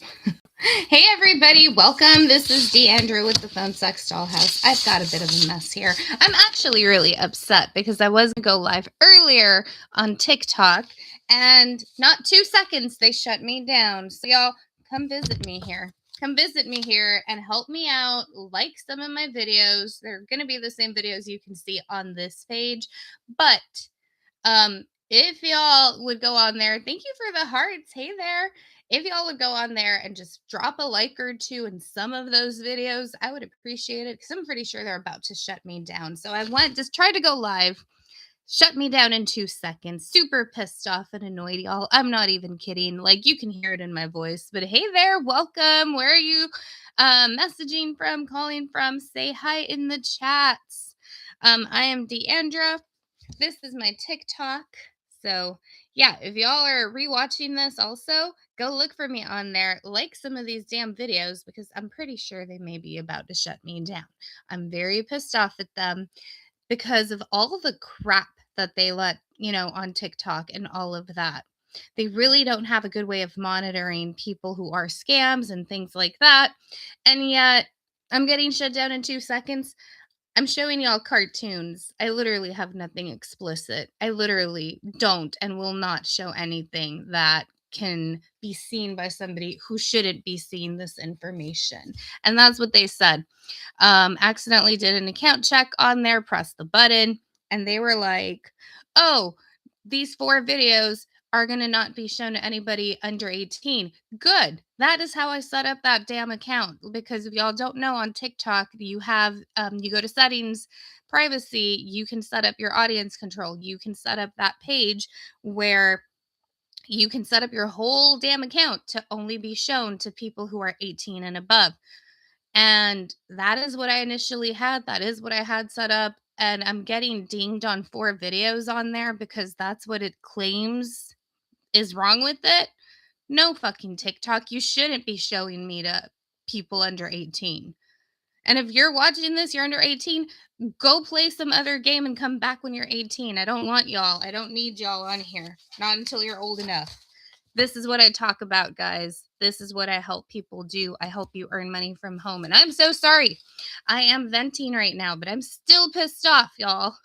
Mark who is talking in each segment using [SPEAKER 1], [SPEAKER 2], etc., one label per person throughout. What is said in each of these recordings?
[SPEAKER 1] Hey everybody, welcome. This is Diandra with the Phone Sex Dollhouse. I've got a bit of a mess here. I'm actually really upset because I was going to go live earlier on TikTok and not 2 seconds they shut me down. So y'all come visit me here. Come visit me here and help me out. Like some of my videos. They're going to be the same videos you can see on this page. But if y'all would go on there, thank you for the hearts. Hey there. If y'all would go on there and just drop a like or two in some of those videos, I would appreciate it because I'm pretty sure they're about to shut me down. So I went, just tried to go live, shut me down in 2 seconds. Super pissed off and annoyed, y'all. I'm not even kidding. Like, you can hear it in my voice. But hey there, welcome. Where are you messaging from, calling from? Say hi in the chats. I am Diandra. This is my TikTok. So, yeah, if y'all are rewatching this also, go look for me on there. Like some of these damn videos because I'm pretty sure they may be about to shut me down. I'm very pissed off at them because of all the crap that they let, on TikTok and all of that. They really don't have a good way of monitoring people who are scams and things like that. And yet, I'm getting shut down in 2 seconds. I'm showing y'all cartoons. I literally have nothing explicit. I literally don't and will not show anything that can be seen by somebody who shouldn't be seeing this information. And that's what they said. Accidentally did an account check on there, pressed the button, and they were like, oh, these 4 videos are going to not be shown to anybody under 18. Good. That is how I set up that damn account. Because if y'all don't know, on TikTok, you have, you go to settings, privacy, you can set up your audience control. You can set up that page where you can set up your whole damn account to only be shown to people who are 18 and above. And that is what I initially had. That is what I had set up. And I'm getting dinged on 4 videos on there because that's what it claims is wrong with it. No fucking TikTok. You shouldn't be showing me to people under 18. And if you're watching this, you're under 18, go play some other game and come back when you're 18. I don't want y'all. I don't need y'all on here. Not until you're old enough. This is what I talk about, guys. This is what I help people do. I help you earn money from home. And I'm so sorry. I am venting right now, but I'm still pissed off, y'all.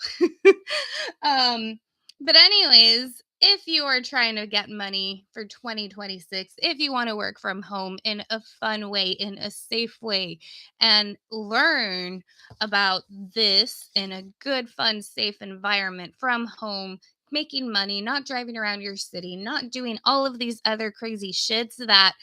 [SPEAKER 1] But anyways, if you are trying to get money for 2026, if you want to work from home in a fun way, in a safe way, and learn about this in a good, fun, safe environment from home, making money, not driving around your city, not doing all of these other crazy shits that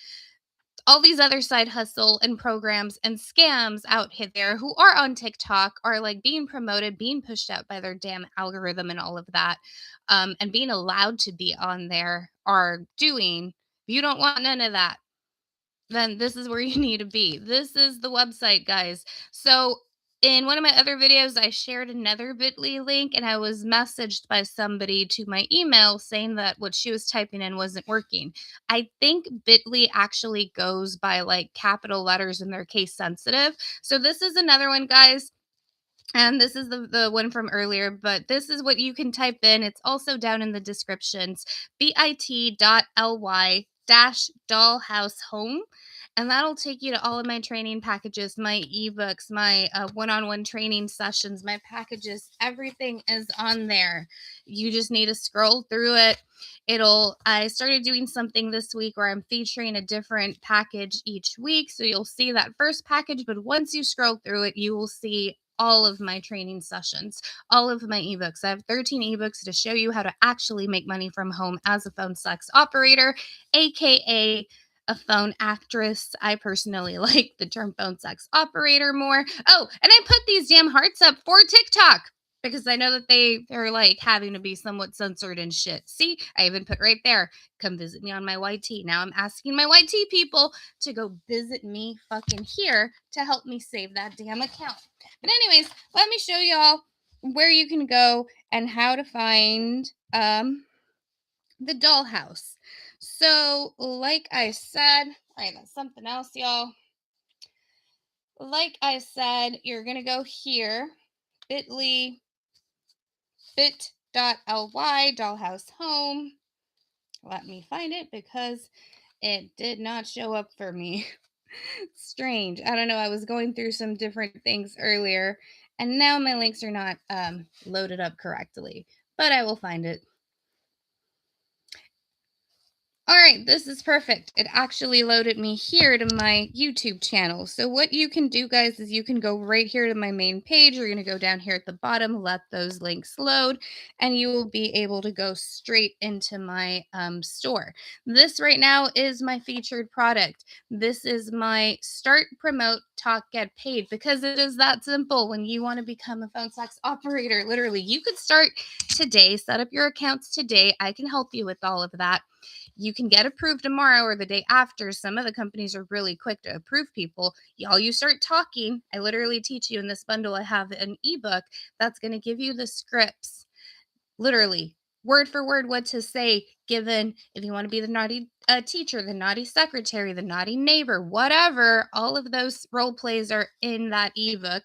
[SPEAKER 1] all these other side hustle and programs and scams out there who are on TikTok are like being promoted, being pushed out by their damn algorithm and all of that, and being allowed to be on there are doing. If you don't want none of that, then this is where you need to be. This is the website, guys. So in one of my other videos, I shared another bit.ly link and I was messaged by somebody to my email saying that what she was typing in wasn't working. I think bit.ly actually goes by like capital letters and they're case sensitive. So this is another one, guys. And this is the one from earlier, but this is what you can type in. It's also down in the descriptions. bit.ly dash dollhouse home. And that'll take you to all of my training packages, my ebooks, my one-on-one training sessions, my packages. Everything is on there. You just need to scroll through it. I started doing something this week where I'm featuring a different package each week. So you'll see that first package, but once you scroll through it, you will see all of my training sessions, all of my ebooks. I have 13 ebooks to show you how to actually make money from home as a phone sex operator, aka a phone actress. I personally like the term phone sex operator more. Oh, and I put these damn hearts up for TikTok because I know that they're like having to be somewhat censored and shit. See, I even put right there, come visit me on my YT. Now I'm asking my YT people to go visit me fucking here to help me save that damn account. But anyways, let me show y'all where you can go and how to find the dollhouse. So, like I said, I got something else, y'all. Like I said, you're gonna go here, bit.ly, bit.ly, dollhouse home. Let me find it because it did not show up for me. Strange. I don't know. I was going through some different things earlier, and now my links are not loaded up correctly, but I will find it. All right, this is perfect. It actually loaded me here to my YouTube channel. So what you can do, guys, is you can go right here to my main page. You're going to go down here at the bottom, let those links load, and you will be able to go straight into my store. This right now is my featured product. This is my start, promote, talk, get paid, because it is that simple. When you want to become a phone sex operator, literally, you could start today, set up your accounts today. I can help you with all of that. You can get approved tomorrow or the day after. Some of the companies are really quick to approve people. Y'all, you start talking. I literally teach you in this bundle. I have an ebook that's going to give you the scripts, literally word for word, what to say, given if you want to be the naughty teacher, the naughty secretary, the naughty neighbor, whatever. All of those role plays are in that ebook.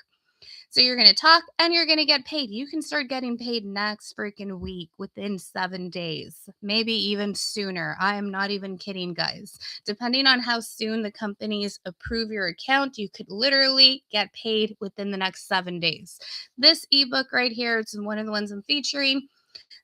[SPEAKER 1] So you're going to talk and you're going to get paid. You can start getting paid next freaking week within 7 days, maybe even sooner. I am not even kidding, guys. Depending on how soon the companies approve your account, you could literally get paid within the next 7 days. This ebook right here, it's one of the ones I'm featuring.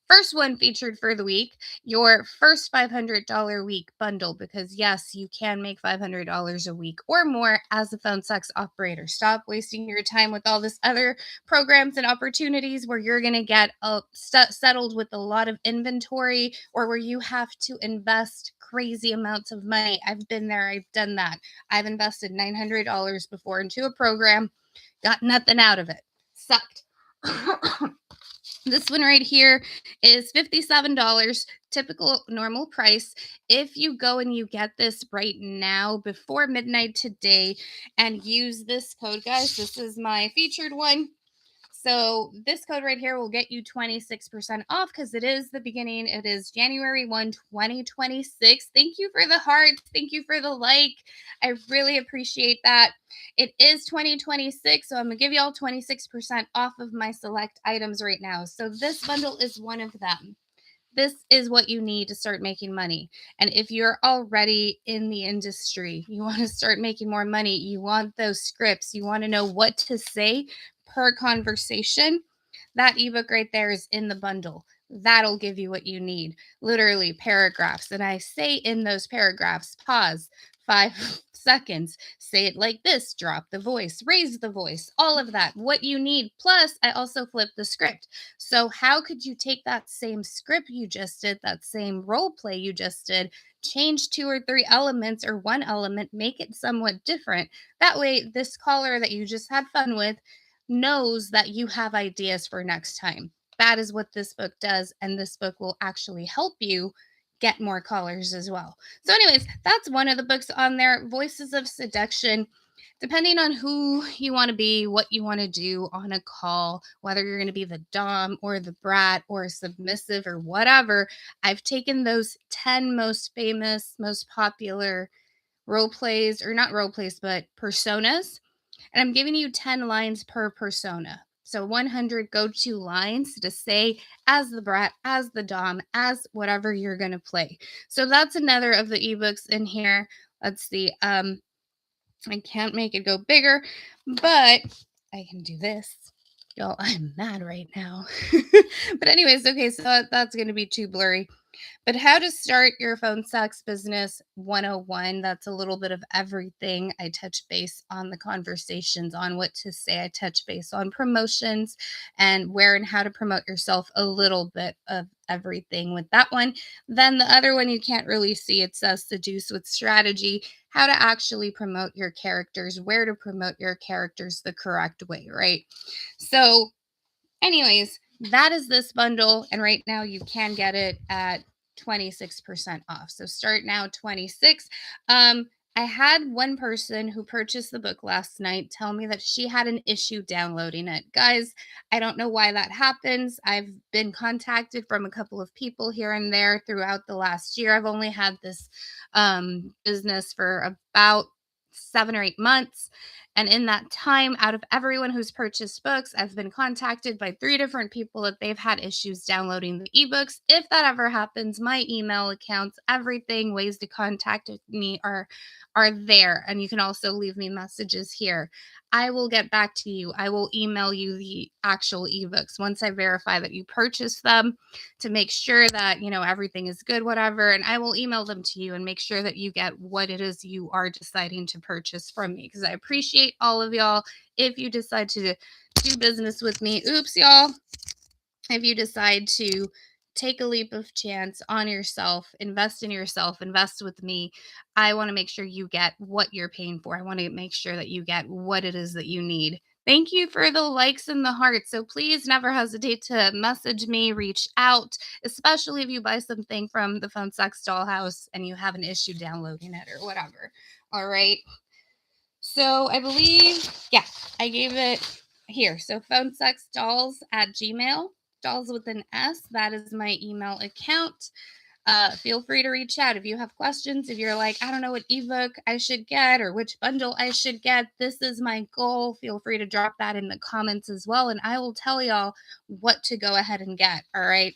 [SPEAKER 1] First one featured for the week, your first $500 week bundle, because yes, you can make $500 a week or more as a phone sex operator. Stop wasting your time with all this other programs and opportunities where you're going to get settled with a lot of inventory, or where you have to invest crazy amounts of money. I've been there. I've done that. I've invested $900 before into a program, got nothing out of it. Sucked. This one right here is $57, typical normal price. If you go and you get this right now before midnight today and use this code, guys, this is my featured one. So this code right here will get you 26% off, because it is the beginning. It is January 1, 2026. Thank you for the hearts. Thank you for the like. I really appreciate that. It is 2026, so I'm going to give you all 26% off of my select items right now. So this bundle is one of them. This is what you need to start making money. And if you're already in the industry, you want to start making more money, you want those scripts, you want to know what to say per conversation, that ebook right there is in the bundle. That'll give you what you need. Literally paragraphs. And I say in those paragraphs, pause 5 seconds, say it like this, drop the voice, raise the voice, all of that, what you need. Plus, I also flip the script. So how could you take that same script you just did, that same role play you just did, change 2 or 3 elements or one element, make it somewhat different? That way, this caller that you just had fun with knows that you have ideas for next time. That is what this book does, and this book will actually help you get more callers as well. So anyways, that's one of the books on there, Voices of Seduction. Depending on who you want to be, what you want to do on a call, whether you're going to be the dom or the brat or submissive or whatever, I've taken those 10 most famous, most popular role plays, or not role plays, but personas, and I'm giving you 10 lines per persona. So 100 go-to lines to say as the brat, as the dom, as whatever you're going to play. So that's another of the ebooks in here. Let's see. I can't make it go bigger, but I can do this. Y'all, I'm mad right now. But anyways, okay, so that's going to be too blurry. But how to start your phone sex business 101. That's a little bit of everything. I touch base on the conversations, on what to say. I touch base on promotions and where and how to promote yourself, a little bit of everything with that one. Then the other one you can't really see. It says seduce with strategy, how to actually promote your characters, where to promote your characters the correct way, right? So anyways, that is this bundle. And right now you can get it at 26% off. So start now 26. I had one person who purchased the book last night tell me that she had an issue downloading it. Guys, I don't know why that happens. I've been contacted from a couple of people here and there throughout the last year. I've only had this business for about 7 or 8 months. And in that time, out of everyone who's purchased books, I've been contacted by 3 different people that they've had issues downloading the ebooks. If that ever happens, my email accounts, everything, ways to contact me are there. And you can also leave me messages here. I will get back to you. I will email you the actual ebooks once I verify that you purchased them, to make sure that, everything is good, whatever. And I will email them to you and make sure that you get what it is you are deciding to purchase from me, because I appreciate all of y'all. If you decide to do business with me, oops, y'all, if you decide to take a leap of chance on yourself, invest with me, I want to make sure you get what you're paying for. I want to make sure that you get what it is that you need. Thank you for the likes and the hearts. So please never hesitate to message me, reach out, especially if you buy something from the Phone Sex Dollhouse and you have an issue downloading it or whatever. All right. So I believe, yeah, I gave it here. So phone-sex-dolls@gmail, dolls with an S. That is my email account. Feel free to reach out if you have questions. If you're like, I don't know what ebook I should get or which bundle I should get, this is my goal. Feel free to drop that in the comments as well, and I will tell y'all what to go ahead and get. All right.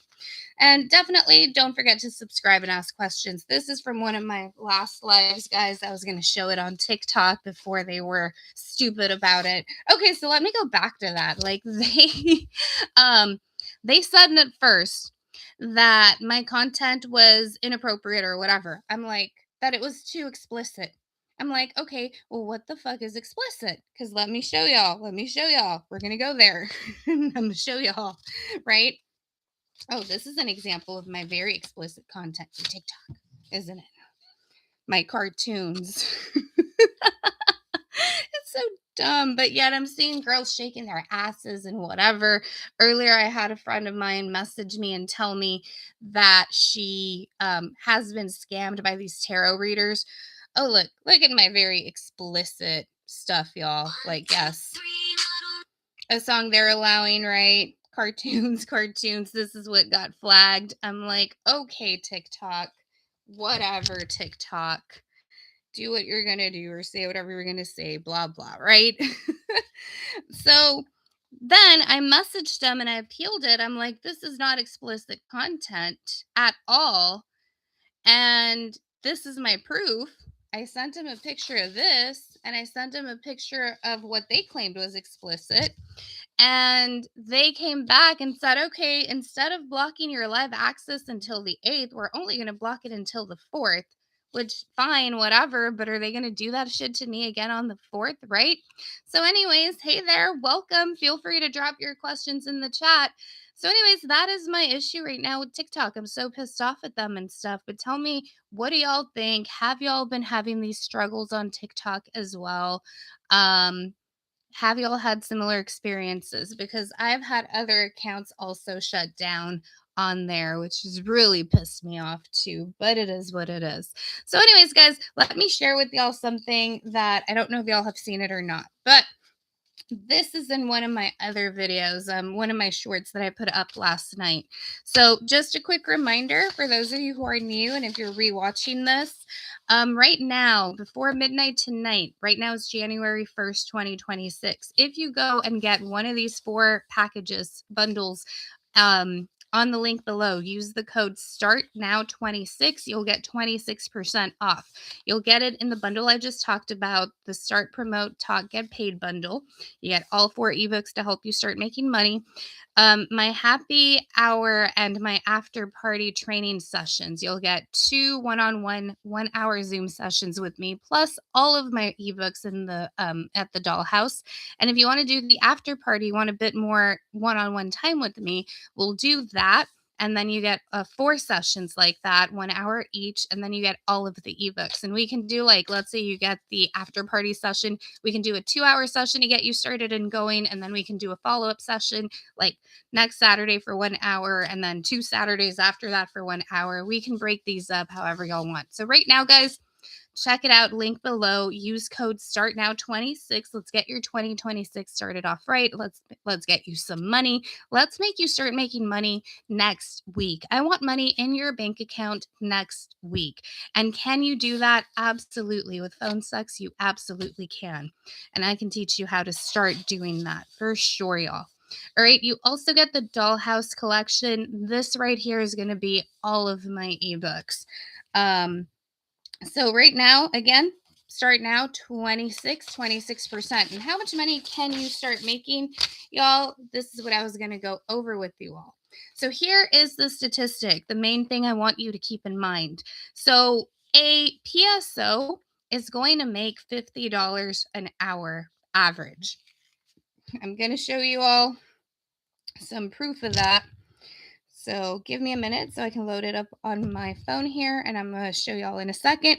[SPEAKER 1] And definitely don't forget to subscribe and ask questions. This is from one of my last lives, guys. I was going to show it on TikTok before they were stupid about it. Okay, so let me go back to that. Like they said at first that my content was inappropriate or whatever. I'm like, that it was too explicit. I'm like, okay, well, what the fuck is explicit? Because let me show y'all. We're going to go there. I'm going to show y'all, right? Oh, this is an example of my very explicit content for TikTok, isn't it? My cartoons. It's so dumb, but yet I'm seeing girls shaking their asses and whatever. Earlier, I had a friend of mine message me and tell me that she has been scammed by these tarot readers. Oh, look at my very explicit stuff, y'all. Like, yes, a song they're allowing, right? Cartoons. This is what got flagged. I'm like, okay, TikTok, whatever, TikTok. Do what you're going to do or say whatever you're going to say, blah, blah, right? So then I messaged them and I appealed it. I'm like, this is not explicit content at all. And this is my proof. I sent him a picture of this and I sent him a picture of what they claimed was explicit. And they came back and said, okay, instead of blocking your live access until the 8th, we're only going to block it until the 4th, which fine, whatever. But are they going to do that shit to me again on the 4th? Right. So anyways, hey there, welcome. Feel free to drop your questions in the chat. So anyways, that is my issue right now with TikTok. I'm so pissed off at them and stuff. But tell me, what do y'all think? Have y'all been having these struggles on TikTok as well? Have y'all had similar experiences? Because I've had other accounts also shut down on there, which has really pissed me off too, but it is what it is. So anyways, guys, let me share with y'all something that I don't know if y'all have seen it or not, but this is in one of my other videos, one of my shorts that I put up last night. So just a quick reminder for those of you who are new, and if you're rewatching this, right now, before midnight tonight, right now is January 1st, 2026. If you go and get one of these 4 packages, bundles, on the link below, use the code STARTNOW26, you'll get 26% off. You'll get it in the bundle I just talked about, the Start, Promote, Talk, Get Paid bundle. You get all 4 ebooks to help you start making money. My happy hour and my after party training sessions. You'll get 2 one-on-one 1-hour Zoom sessions with me, plus all of my ebooks in the at the Dollhouse. And if you want to do the after party, you want a bit more one-on-one time with me, we'll do that. And then you get 4 sessions like that, 1 hour each. And then you get all of the ebooks. And we can do, like, let's say you get the after party session. We can do a 2-hour session to get you started and going. And then we can do a follow-up session like next Saturday for 1 hour. And then 2 Saturdays after that for 1 hour. We can break these up however y'all want. So right now, guys, check it out. Link below. Use code STARTNOW26. Let's get your 2026 started off right. Let's get you some money. Let's make you start making money next week. I want money in your bank account next week. And can you do that? Absolutely. With Phone Sex, you absolutely can. And I can teach you how to start doing that for sure, y'all. All right, you also get the Dollhouse collection. This right here is going to be all of my ebooks. So right now, again, start now 26%. And how much money can you start making? Y'all, this is what I was going to go over with you all. So here is the statistic, the main thing I want you to keep in mind. So a PSO is going to make $50 an hour average. I'm going to show you all some proof of that. So give me a minute so I can load it up on my phone here, and I'm going to show y'all in a second.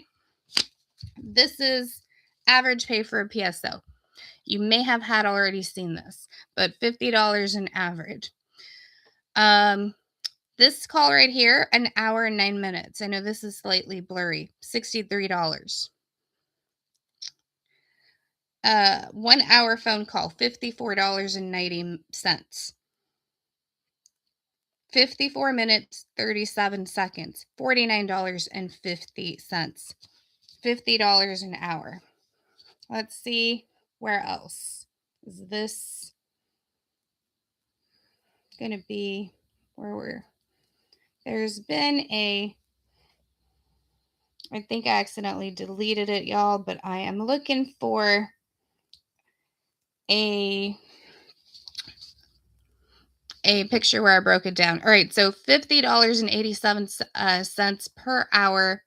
[SPEAKER 1] This is average pay for a PSO. You may have had already seen this, but $50 an average. This call right here, an hour and 9 minutes. I know this is slightly blurry. $63. 1 hour phone call, $54.90. 54 minutes, 37 seconds, $49.50. $50 an hour. Let's see where else. Is this going to be where there's been I think I accidentally deleted it, y'all, but I am looking for a picture where I broke it down. All right, so $50.87 per hour,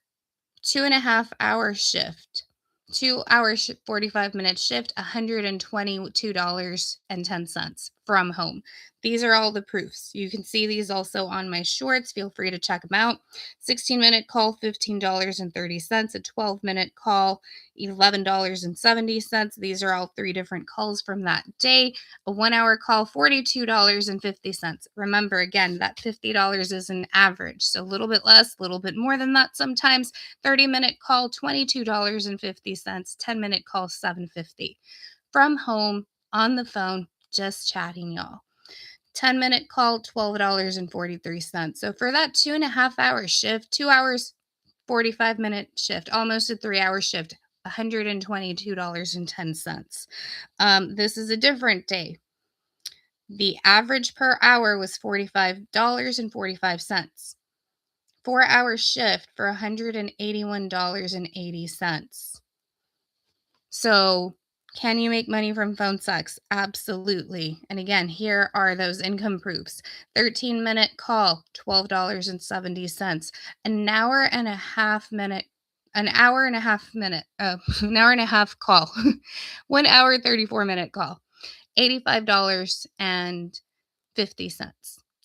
[SPEAKER 1] 2.5 hour shift, 2 hour 45-minute shift, $122.10 from home. These are all the proofs. You can see these also on my shorts. Feel free to check them out. 16-minute call, $15.30. A 12-minute call, $11.70. These are all 3 different calls from that day. A 1 hour call, $42.50. Remember, again, that $50 is an average. So a little bit less, a little bit more than that sometimes. 30-minute call, $22.50. 10-minute call, $7.50. From home, on the phone, just chatting, y'all. 10-minute call, $12.43. So for that 2.5 hour shift, 2 hours, 45-minute shift, almost a 3 hour shift, $122.10. This is a different day. The average per hour was $45.45. 4 hour shift for $181.80. So can you make money from phone sex? Absolutely. And again, here are those income proofs. 13-minute call, $12.70. An hour and a half call. 1 hour, 34-minute call, $85.50.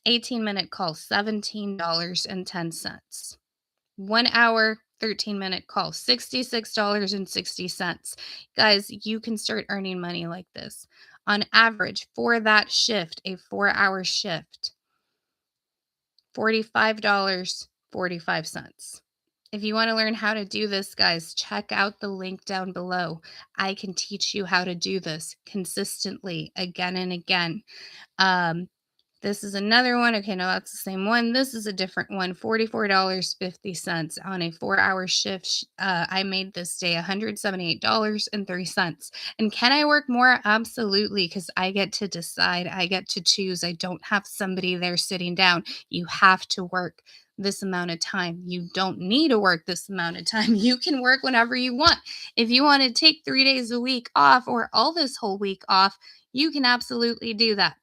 [SPEAKER 1] 18-minute call, $17.10. 1 hour, 13-minute call, $66.60. Guys, you can start earning money like this. On average, for that shift, a 4-hour shift, $45.45. If you want to learn how to do this, guys, check out the link down below. I can teach you how to do this consistently again and again. This is another one. Okay, no, that's the same one. This is a different one. $44.50 on a 4-hour shift. I made this day $178.03. And can I work more? Absolutely, because I get to decide. I get to choose. I don't have somebody there sitting down. You have to work this amount of time. You don't need to work this amount of time. You can work whenever you want. If you want to take 3 days a week off or all this whole week off, you can absolutely do that.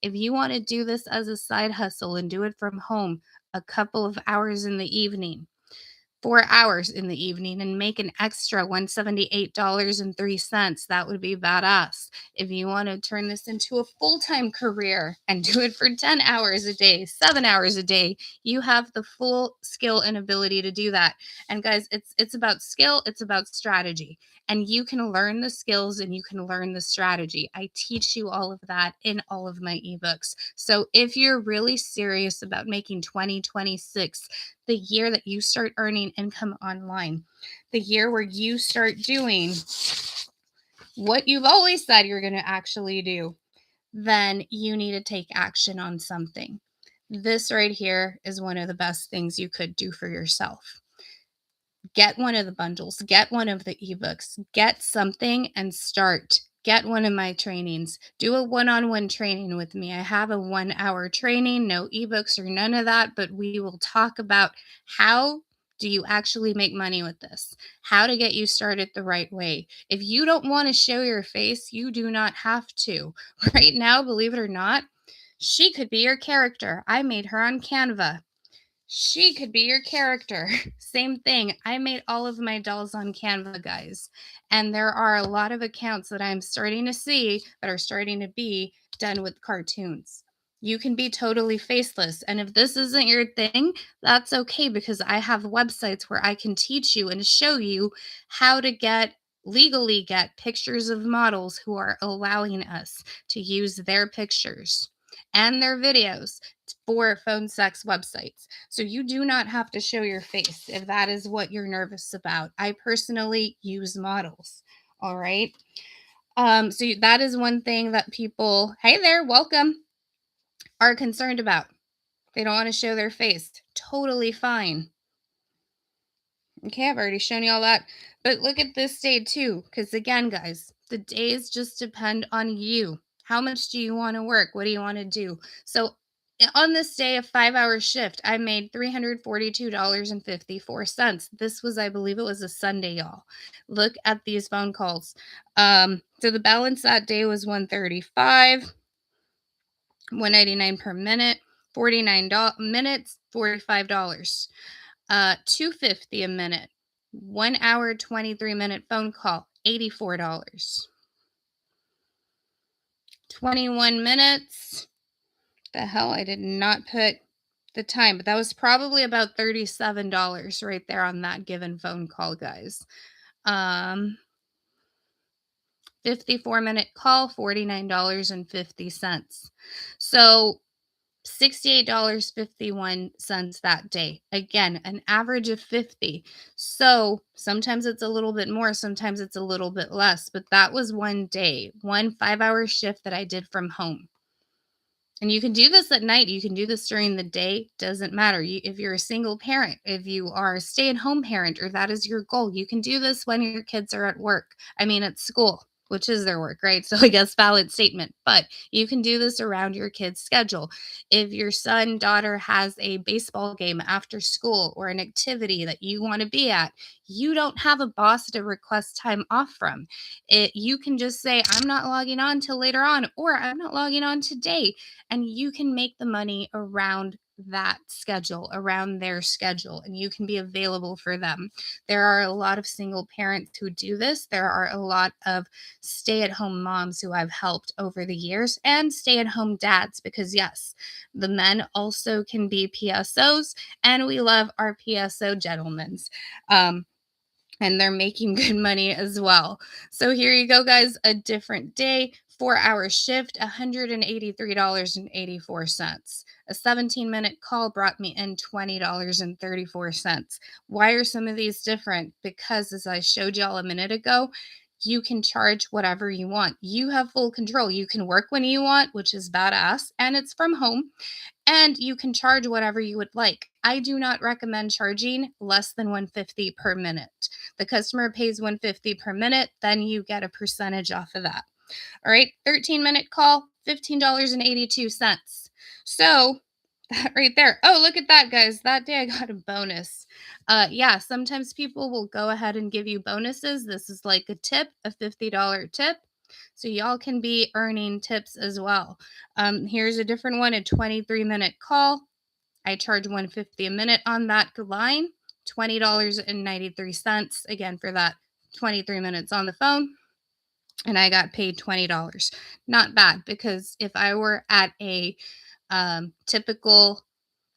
[SPEAKER 1] If you want to do this as a side hustle and do it from home a couple of hours in the evening, 4 hours in the evening, and make an extra $178.03, that would be badass. If you want to turn this into a full-time career and do it for 10 hours a day, 7 hours a day, you have the full skill and ability to do that. And guys, it's about skill, it's about strategy. And you can learn the skills and you can learn the strategy. I teach you all of that in all of my ebooks. So if you're really serious about making 2026 the year that you start earning income online, the year where you start doing what you've always said you're going to actually do, then you need to take action on something. This right here is one of the best things you could do for yourself. Get one of the bundles, get one of the ebooks, get something and start. Get one of my trainings. Do a one-on-one training with me. I have a 1-hour training, no ebooks or none of that, but we will talk about how do you actually make money with this? How to get you started the right way. If you don't want to show your face, you do not have to. Right now, believe it or not, she could be your character. I made her on Canva. She could be your character. Same thing. I made all of my dolls on Canva, guys. And there are a lot of accounts that I'm starting to see that are starting to be done with cartoons. You can be totally faceless. And if this isn't your thing, that's okay, because I have websites where I can teach you and show you how to legally get pictures of models who are allowing us to use their pictures and their videos for phone sex websites. So you do not have to show your face if that is what you're nervous about. I personally use models. All right. So that is one thing that people, hey there, welcome, are concerned about. They don't want to show their face. Totally fine. Okay, I've already shown you all that. But look at this day too, because again, guys, the days just depend on you. How much do you want to work? What do you want to do? So on this day, a 5-hour shift, I made $342.54. This was, I believe it was a Sunday, y'all. Look at these phone calls. So the balance that day was $135, $199 per minute, 49 minutes, $45. $250 a minute. 1 hour, 23-minute phone call, $84. 21 minutes. The hell, I did not put the time, but that was probably about $37 right there on that given phone call, guys. 54-minute call, $49.50. So $68.51 that day. Again, an average of 50. So sometimes it's a little bit more, sometimes it's a little bit less, but that was one day, one 5-hour shift that I did from home. And you can do this at night. You can do this during the day. Doesn't matter. If you're a single parent, if you are a stay-at-home parent, or that is your goal, you can do this when your kids are at school, which is their work, right? So I guess valid statement. But you can do this around your kid's schedule. If your son, daughter has a baseball game after school or an activity that you want to be at, you don't have a boss to request time off from. You can just say, I'm not logging on till later on, or I'm not logging on today. And you can make the money around that schedule, around their schedule, and you can be available for them. There are a lot of single parents who do this. There are a lot of stay-at-home moms who I've helped over the years, and stay-at-home dads, because yes, the men also can be PSOs, and we love our PSO gentlemen. And they're making good money as well. So here you go, guys. A different day, 4-hour shift, $183.84. A 17-minute call brought me in $20.34. Why are some of these different? Because as I showed y'all a minute ago, you can charge whatever you want. You have full control. You can work when you want, which is badass, and it's from home. And you can charge whatever you would like. I do not recommend charging less than $150 per minute. The customer pays $150 per minute, then you get a percentage off of that. All right, 13-minute call, $15.82. So that right there. Oh, look at that, guys. That day I got a bonus. Yeah, sometimes people will go ahead and give you bonuses. This is like a tip, a $50 tip. So y'all can be earning tips as well. Here's a different one, a 23-minute call. I charge $150 a minute on that line, $20.93 again for that 23 minutes on the phone. And I got paid $20. Not bad, because if I were at a typical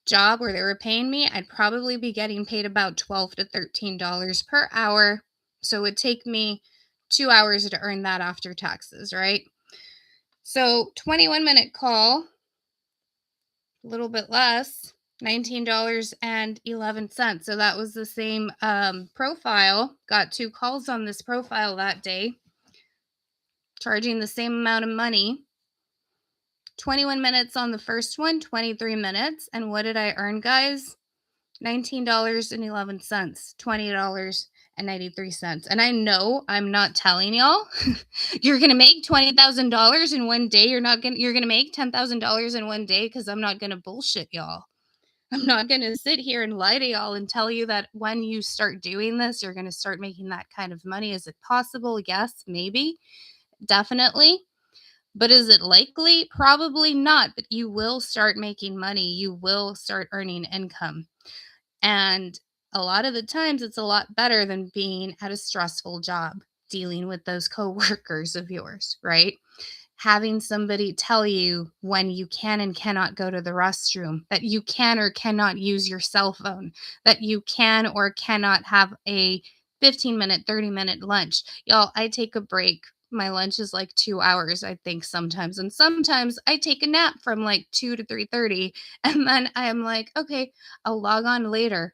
[SPEAKER 1] job where they were paying me, I'd probably be getting paid about $12 to $13 per hour. So it would take me 2 hours to earn that after taxes, right? So 21-minute call, a little bit less, $19.11. So that was the same profile. Got 2 calls on this profile that day, charging the same amount of money. 21 minutes on the first one, 23 minutes. And what did I earn, guys? $19.11, $20.93. And I know I'm not telling y'all you're going to make $20,000 in one day. You're going to make $10,000 in one day, because I'm not going to bullshit y'all. I'm not going to sit here and lie to y'all and tell you that when you start doing this, you're going to start making that kind of money. Is it possible? Yes, maybe, definitely. But is it likely? Probably not. But you will start making money. You will start earning income. And a lot of the times it's a lot better than being at a stressful job, dealing with those coworkers of yours, right? Having somebody tell you when you can and cannot go to the restroom, that you can or cannot use your cell phone, that you can or cannot have a 15-minute, 30-minute lunch. Y'all, I take a break. My lunch is like 2 hours, I think, sometimes. And sometimes I take a nap from like 2 to 3:30. And then I am like, okay, I'll log on later.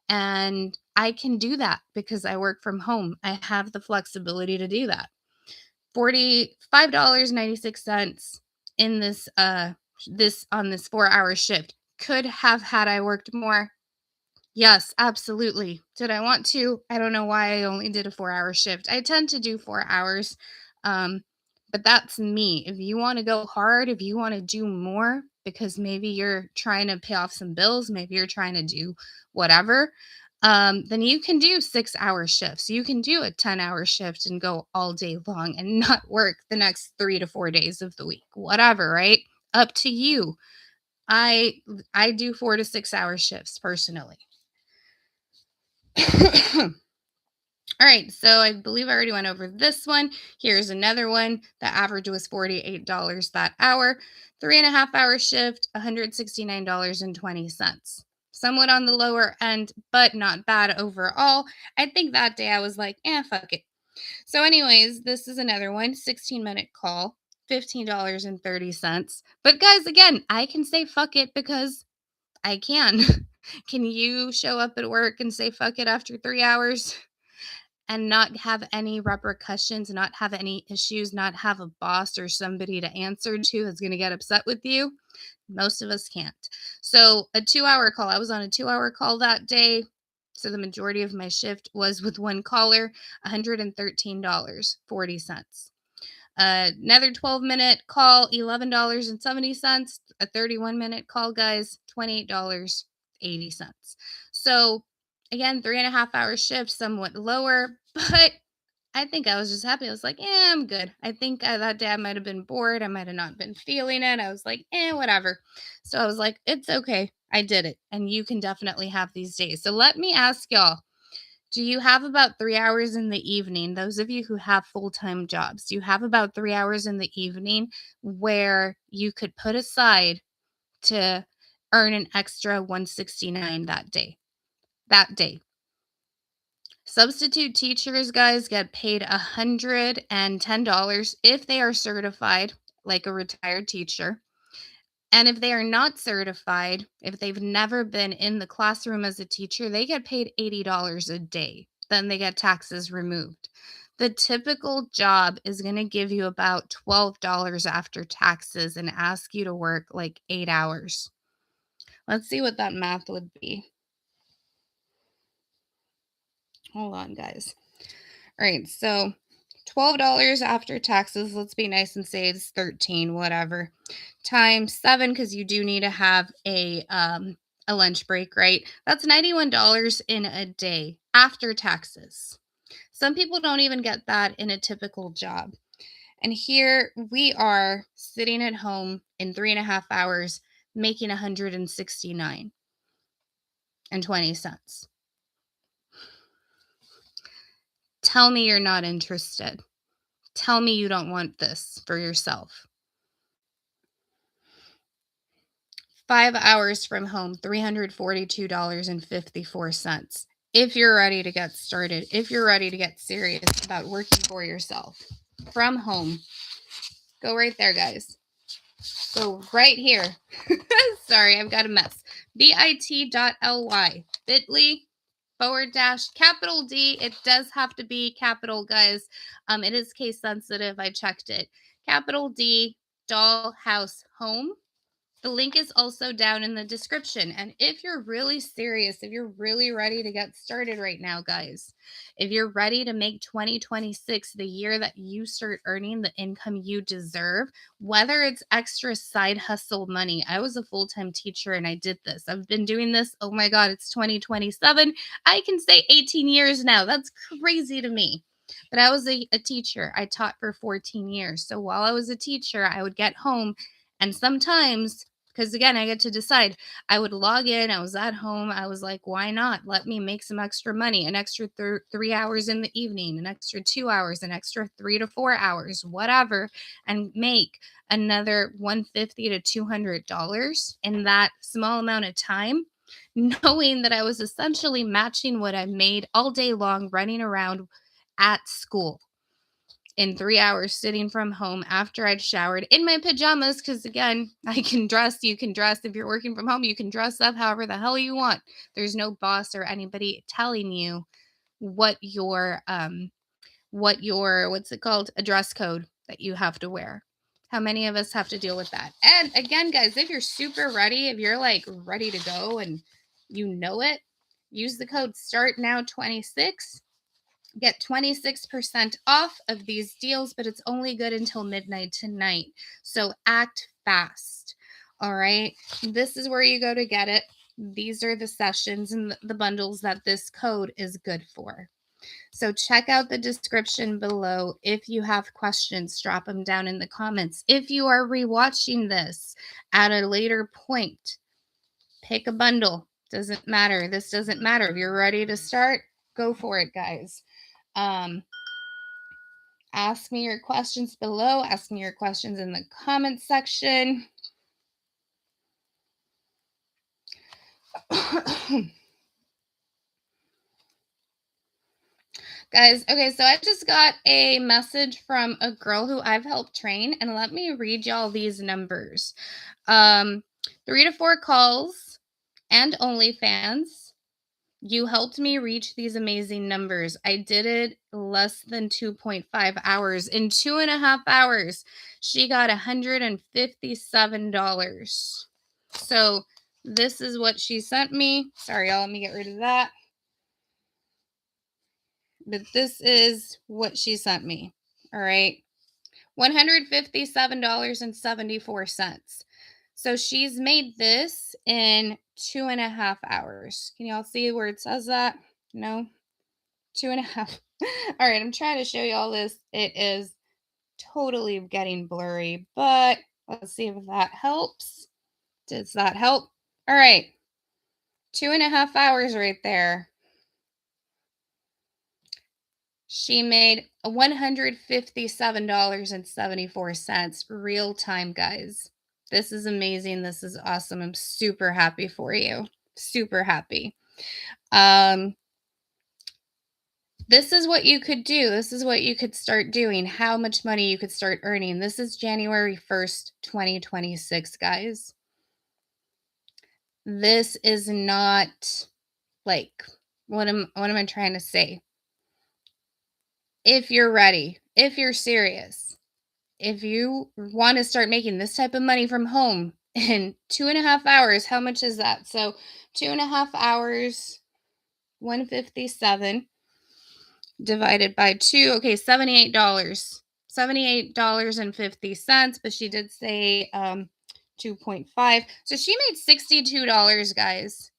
[SPEAKER 1] And I can do that because I work from home. I have the flexibility to do that. $45.96 in this on this 4-hour shift. Could have had I worked more. Yes, absolutely. Did I want to? I don't know why I only did a 4-hour shift. I tend to do 4 hours. But that's me. If you want to go hard, if you want to do more, because maybe you're trying to pay off some bills, maybe you're trying to do whatever, then you can do 6-hour shifts. You can do a 10-hour shift and go all day long and not work the next 3 to 4 days of the week, whatever, right? Up to you. I do 4 to 6-hour shifts personally. All right, so I believe I already went over this one. Here's another one. The average was $48 that hour. 3.5-hour shift, $169.20. Somewhat on the lower end, but not bad overall. I think that day I was like, fuck it. So anyways, this is another one, 16-minute call, $15.30. But guys, again, I can say fuck it because I can. Can you show up at work and say fuck it after 3 hours? And not have any repercussions, not have any issues, not have a boss or somebody to answer to that's going to get upset with you? Most of us can't. So a 2-hour call. I was on a 2-hour call that day. So the majority of my shift was with one caller, $113.40. Another 12-minute call, $11.70. A 31-minute call, guys, $28.80. So again, 3.5-hour shift, somewhat lower, but I think I was just happy. I was like, I'm good. I think that day I might have been bored. I might have not been feeling it. I was like, whatever. So I was like, it's okay. I did it. And you can definitely have these days. So let me ask y'all, do you have about 3 hours in the evening? Those of you who have full-time jobs, do you have about 3 hours in the evening where you could put aside to earn an extra $169 that day? Substitute teachers, guys, get paid $110 if they are certified, like a retired teacher. And if they are not certified, if they've never been in the classroom as a teacher, they get paid $80 a day. Then they get taxes removed. The typical job is going to give you about $12 after taxes and ask you to work like 8 hours. Let's see what that math would be. Hold on, guys. All right, so $12 after taxes, let's be nice and say it's 13, whatever, times 7, because you do need to have a lunch break, right? That's $91 in a day after taxes. Some people don't even get that in a typical job. And here we are sitting at home in 3.5 hours making $169.20. Tell me you're not interested. Tell me you don't want this for yourself. 5 hours from home, $342.54. If you're ready to get started, if you're ready to get serious about working for yourself from home, go right there, guys. Go right here. Sorry, I've got a mess. bit.ly, bit.ly/capital D. It does have to be capital, guys. It is case sensitive. I checked it. Capital D, Dollhouse Home. The link is also down in the description. And if you're really serious, if you're really ready to get started right now, guys, if you're ready to make 2026 the year that you start earning the income you deserve, whether it's extra side hustle money. I was a full-time teacher and I did this. I've been doing this. Oh my God, it's 2027. I can say 18 years now. That's crazy to me. But I was a teacher. I taught for 14 years. So while I was a teacher, I would get home and sometimes, because again, I get to decide, I would log in. I was at home. I was like, why not? Let me make some extra money, an extra 3 hours in the evening, an extra 2 hours, an extra 3 to 4 hours, whatever, and make another $150 to $200 in that small amount of time, knowing that I was essentially matching what I made all day long running around at school in 3 hours sitting from home after I'd showered in my pajamas. Because again, I can dress, you can dress. If you're working from home, you can dress up however the hell you want. There's no boss or anybody telling you what your what's it called, a dress code that you have to wear. How many of us have to deal with that? And again, guys, if you're super ready, if you're like ready to go and you know it, use the code STARTNOW26. Get 26% off of these deals, but it's only good until midnight tonight. So act fast. All right. This is where you go to get it. These are the sessions and the bundles that this code is good for. So check out the description below. If you have questions, drop them down in the comments. If you are rewatching this at a later point, pick a bundle. Doesn't matter. This doesn't matter. If you're ready to start, go for it, guys. Ask me your questions below. Ask me your questions in the comment section. Guys, okay, so I just got a message from a girl who I've helped train, and let me read y'all these numbers. 3 to 4 calls and OnlyFans. You helped me reach these amazing numbers. I did it less than 2.5 hours. In 2.5 hours, she got $157. So this is what she sent me. Sorry, y'all, let me get rid of that. But this is what she sent me. All right. $157.74. So she's made this in 2.5 hours. Can y'all see where it says that? No? 2.5. All right, I'm trying to show you all this. It is totally getting blurry, but let's see if that helps. Does that help? All right. 2.5 hours right there. She made $157.74 real time, guys. This is amazing. This is awesome. I'm super happy for you. Super happy. This is what you could do. This is what you could start doing. How much money you could start earning. This is January 1st, 2026, guys. This is not like, what am I trying to say? If you're ready, if you're serious, if you want to start making this type of money from home in 2.5 hours, how much is that? So 2.5 hours, 157 divided by 2. Okay, $78. $78.50, but she did say 2.5. So she made $62, guys,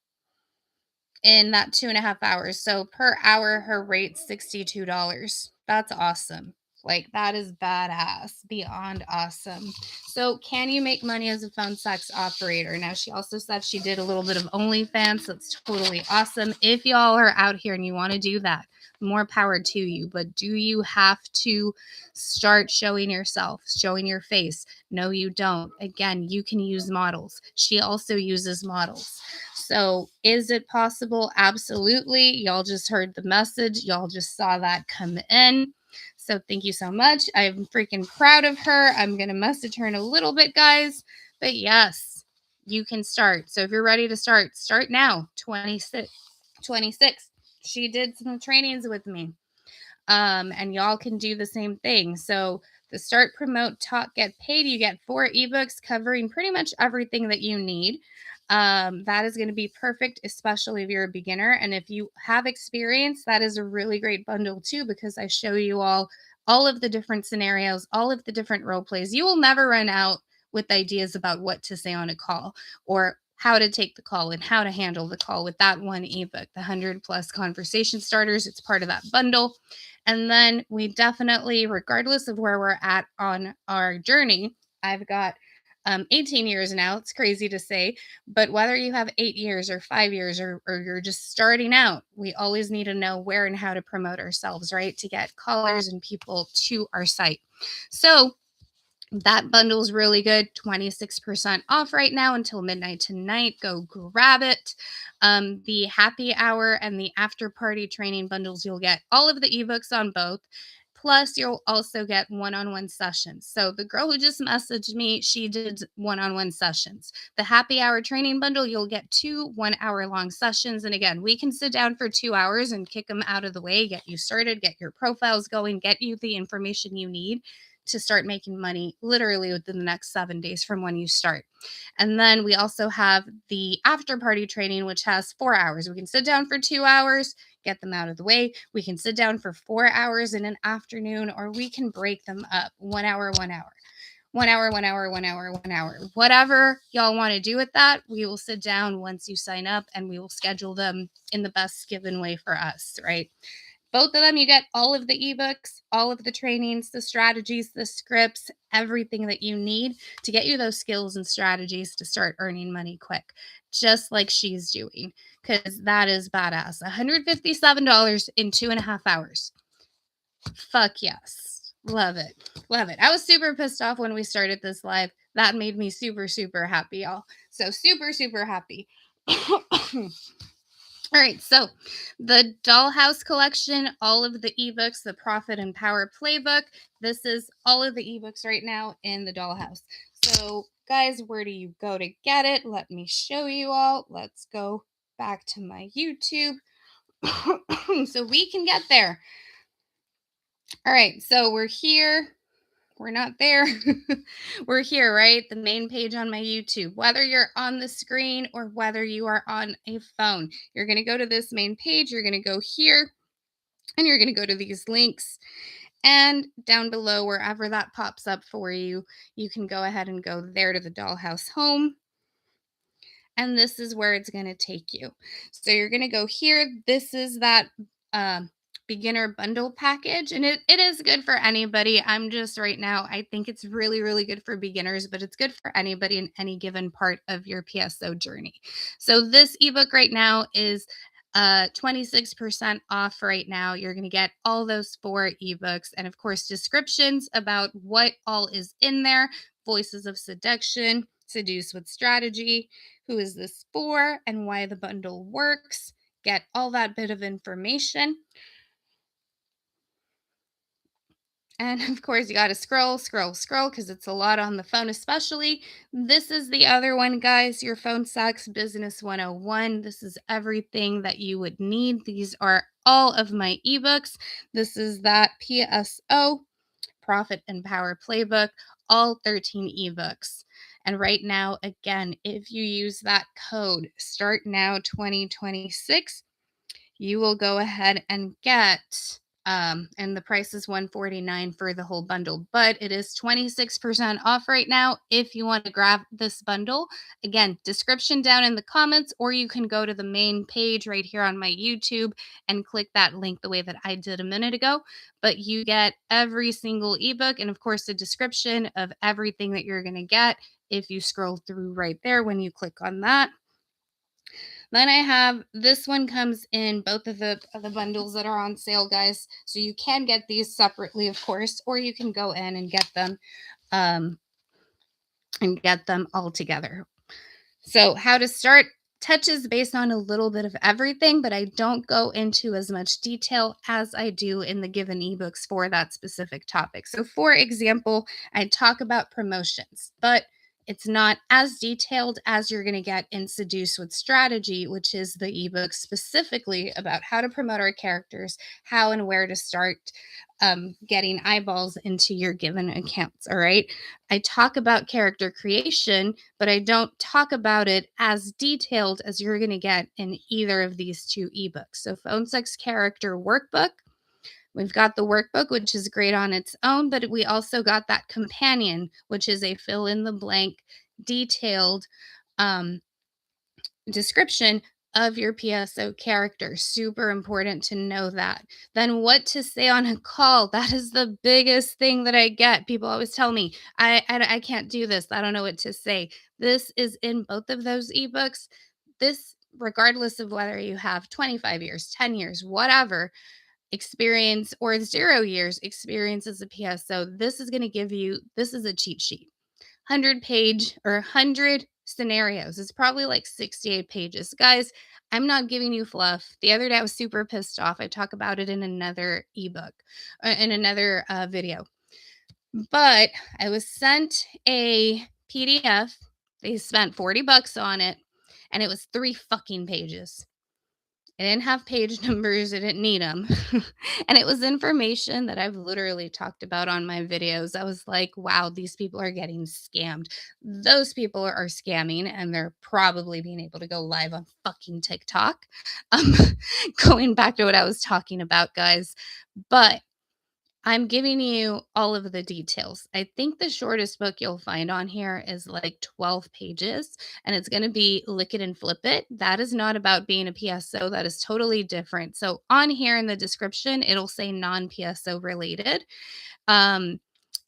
[SPEAKER 1] in that 2.5 hours. So per hour, her rate's $62. That's awesome. Like, that is badass, beyond awesome. So can you make money as a phone sex operator? Now, she also said she did a little bit of OnlyFans. That's totally awesome. If y'all are out here and you want to do that, more power to you. But do you have to start showing yourself, showing your face? No, you don't. Again, you can use models. She also uses models. So is it possible? Absolutely. Y'all just heard the message. Y'all just saw that come in. So thank you so much. I'm freaking proud of her. I'm going to message her in a little bit, guys. But yes, you can start. So if you're ready to start now. 26. She did some trainings with me. And y'all can do the same thing. So the Start, Promote, Talk, Get Paid, you get 4 ebooks covering pretty much everything that you need. That is going to be perfect, especially if you're a beginner. And if you have experience, that is a really great bundle too, because I show you all of the different scenarios, all of the different role plays. You will never run out with ideas about what to say on a call or how to take the call and how to handle the call with that one ebook, the 100+ conversation starters. It's part of that bundle. And then we definitely, regardless of where we're at on our journey, I've got 18 years now. It's crazy to say, but whether you have 8 years or 5 years or you're just starting out, we always need to know where and how to promote ourselves, right? To get callers and people to our site. So that bundle's really good. 26% off right now until midnight tonight. Go grab it. The happy hour and the after party training bundles, you'll get all of the ebooks on both. Plus, you'll also get one-on-one sessions. So the girl who just messaged me, she did one-on-one sessions. The happy hour training bundle, you'll get 2 1-hour-long sessions. And again, we can sit down for 2 hours and kick them out of the way, get you started, get your profiles going, get you the information you need to start making money literally within the next 7 days from when you start. And then we also have the after party training, which has 4 hours. We can sit down for 2 hours, get them out of the way. We can sit down for 4 hours in an afternoon, or we can break them up 1 hour, 1 hour. 1 hour, 1 hour, 1 hour, 1 hour. Whatever y'all want to do with that, we will sit down once you sign up and we will schedule them in the best given way for us, right? Both of them, you get all of the ebooks, all of the trainings, the strategies, the scripts, everything that you need to get you those skills and strategies to start earning money quick, just like she's doing, because that is badass. $157 in 2.5 hours. Fuck yes. Love it. Love it. I was super pissed off when we started this live. That made me super, super happy, y'all. So super, super happy. All right, so the Dollhouse collection, all of the ebooks, the Profit and Power Playbook, this is all of the ebooks right now in the Dollhouse. So, guys, where do you go to get it? Let me show you all. Let's go back to my YouTube so we can get there. All right, so we're here. We're not there. We're here, right? The main page on my YouTube. Whether you're on the screen or whether you are on a phone, you're going to go to this main page. You're going to go here and you're going to go to these links. And down below, wherever that pops up for you, you can go ahead and go there to the Dollhouse home. And this is where it's going to take you. So you're going to go here. This is that beginner bundle package, and it is good for anybody. I'm just right now, I think it's really, really good for beginners, but it's good for anybody in any given part of your PSO journey. So this ebook right now is 26% off right now. You're going to get all those 4 ebooks and of course descriptions about what all is in there. Voices of Seduction, Seduce with Strategy, who is this for, and why the bundle works. Get all that bit of information. And of course, you got to scroll because it's a lot on the phone, especially. This is the other one, guys. Your Phone Sucks Business 101. This is everything that you would need. These are all of my ebooks. This is that PSO, Profit and Power Playbook, all 13 ebooks. And right now, again, if you use that code Start Now 2026, you will go ahead and get and the price is $149 for the whole bundle, but it is 26% off right now if you want to grab this bundle. Again, description down in the comments, or you can go to the main page right here on my YouTube and click that link the way that I did a minute ago. But you get every single ebook and of course the description of everything that you're going to get if you scroll through right there when you click on that. Then I have this one comes in both of the bundles that are on sale, guys. So you can get these separately, of course, or you can go in and get them all together. So how to start touches based on a little bit of everything, but I don't go into as much detail as I do in the given ebooks for that specific topic. So for example, I talk about promotions, but It's not as detailed as you're going to get in Seduce with Strategy, which is the ebook specifically about how to promote our characters, how and where to start getting eyeballs into your given accounts. All right. I talk about character creation, but I don't talk about it as detailed as you're going to get in either of these two ebooks. So, Phone Sex Character Workbook. We've got the workbook, which is great on its own, but we also got that companion, which is a fill in the blank, detailed um, description of your PSO character. Super important to know that. Then what to say on a call. That is the biggest thing that I get. People always tell me, I can't do this. I don't know what to say. This is in both of those ebooks. This, regardless of whether you have 25 years, 10 years, whatever experience or 0 years experience as a PSO, this is going to give you, this is a cheat sheet. 100-page or 100 scenarios. It's probably like 68 pages. Guys, I'm not giving you fluff. The other day I was super pissed off. I talk about it in another ebook, in another video. But I was sent a PDF. They spent $40 on it, and it was 3 fucking pages. It didn't have page numbers. I didn't need them. And it was information that I've literally talked about on my videos. I was like, wow, these people are getting scammed. Those people are scamming, and they're probably being able to go live on fucking TikTok. Um, Going back to what I was talking about, guys. But I'm giving you all of the details. I think the shortest book you'll find on here is like 12 pages, and it's going to be Lick It and Flip It. That is not about being a PSO. That is totally different. So on here in the description, it'll say non-PSO related. And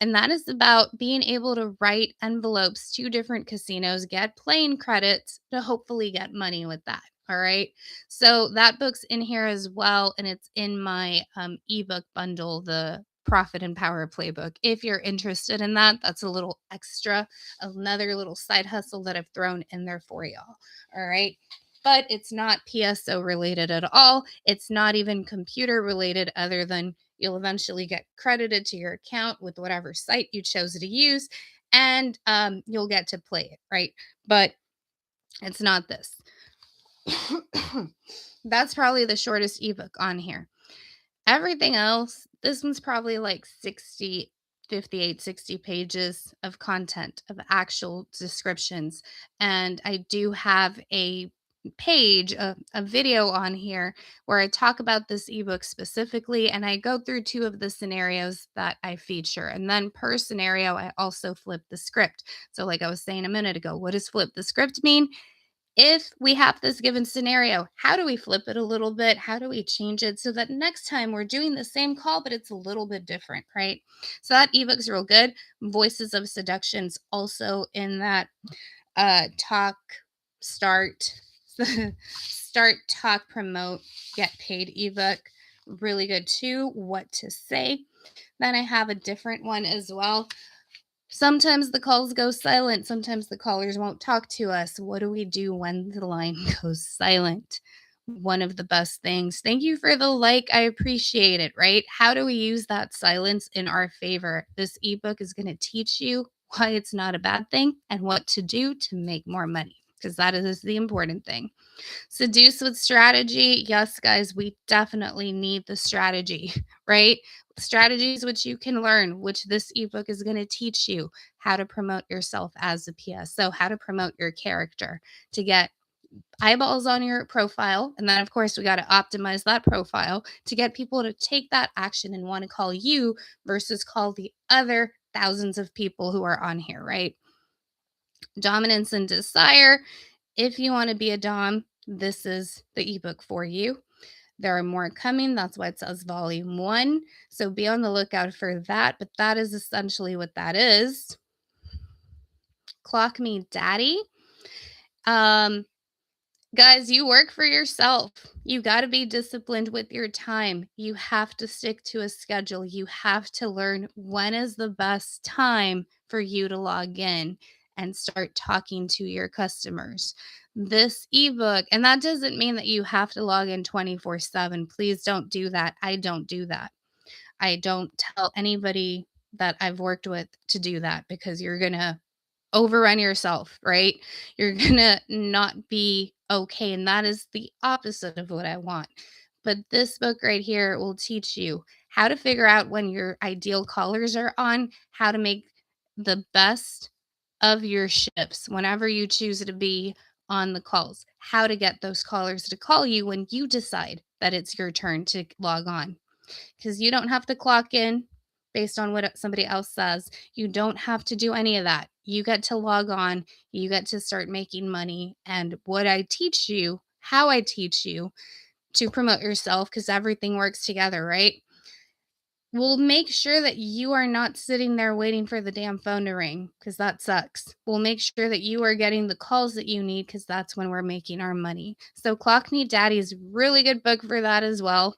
[SPEAKER 1] that is about being able to write envelopes to different casinos, get playing credits to hopefully get money with that. All right. So that book's in here as well. And it's in my ebook bundle, the Profit and Power Playbook. If you're interested in that, that's a little extra, another little side hustle that I've thrown in there for y'all. All right. But it's not PSO related at all. It's not even computer related, other than you'll eventually get credited to your account with whatever site you chose to use, and you'll get to play it, right? But it's not this. That's probably the shortest ebook on here. Everything else, this one's probably like 60, 58, 60 pages of content, of actual descriptions. And I do have a page, a video on here where I talk about this ebook specifically, and I go through 2 of the scenarios that I feature. And then per scenario, I also flip the script. So like I was saying a minute ago, what does flip the script mean? If we have this given scenario, how do we flip it a little bit? How do we change it so that next time we're doing the same call, but it's a little bit different, right? So that ebook's real good. Voices of Seduction's also in that talk, start, start, talk, promote, get paid ebook. Really good too. What to say. Then I have a different one as well. Sometimes the calls go silent. Sometimes the callers won't talk to us. What do we do when the line goes silent? One of the best things. Thank you for the like. I appreciate it, right? How do we use that silence in our favor? This ebook is going to teach you why it's not a bad thing and what to do to make more money, because that is the important thing. Seduce with Strategy. Yes, guys, we definitely need the strategy, right? Strategies which you can learn, which this ebook is going to teach you how to promote yourself as a PSO, how to promote your character to get eyeballs on your profile. And then, of course, we got to optimize that profile to get people to take that action and want to call you versus call the other thousands of people who are on here, right? Dominance and Desire. If you want to be a Dom, this is the ebook for you. There are more coming. That's why it says volume 1. So be on the lookout for that. But that is essentially what that is. Clock Me Daddy. Guys, you work for yourself. You got to be disciplined with your time. You have to stick to a schedule. You have to learn when is the best time for you to log in and start talking to your customers. This ebook, and that doesn't mean that you have to log in 24/7. Please don't do that. I don't do that. I don't tell anybody that I've worked with to do that, because you're going to overrun yourself, right? You're gonna not be okay. And that is the opposite of what I want. But this book right here will teach you how to figure out when your ideal callers are on, how to make the best of your shifts whenever you choose to be on the calls, how to get those callers to call you when you decide that it's your turn to log on. Because you don't have to clock in based on what somebody else says. You don't have to do any of that. You get to log on, you get to start making money. And what I teach you, how I teach you to promote yourself, because everything works together, right? We'll make sure that you are not sitting there waiting for the damn phone to ring, because that sucks. We'll make sure that you are getting the calls that you need, because that's when we're making our money. So Clock Me Daddy is a really good book for that as well.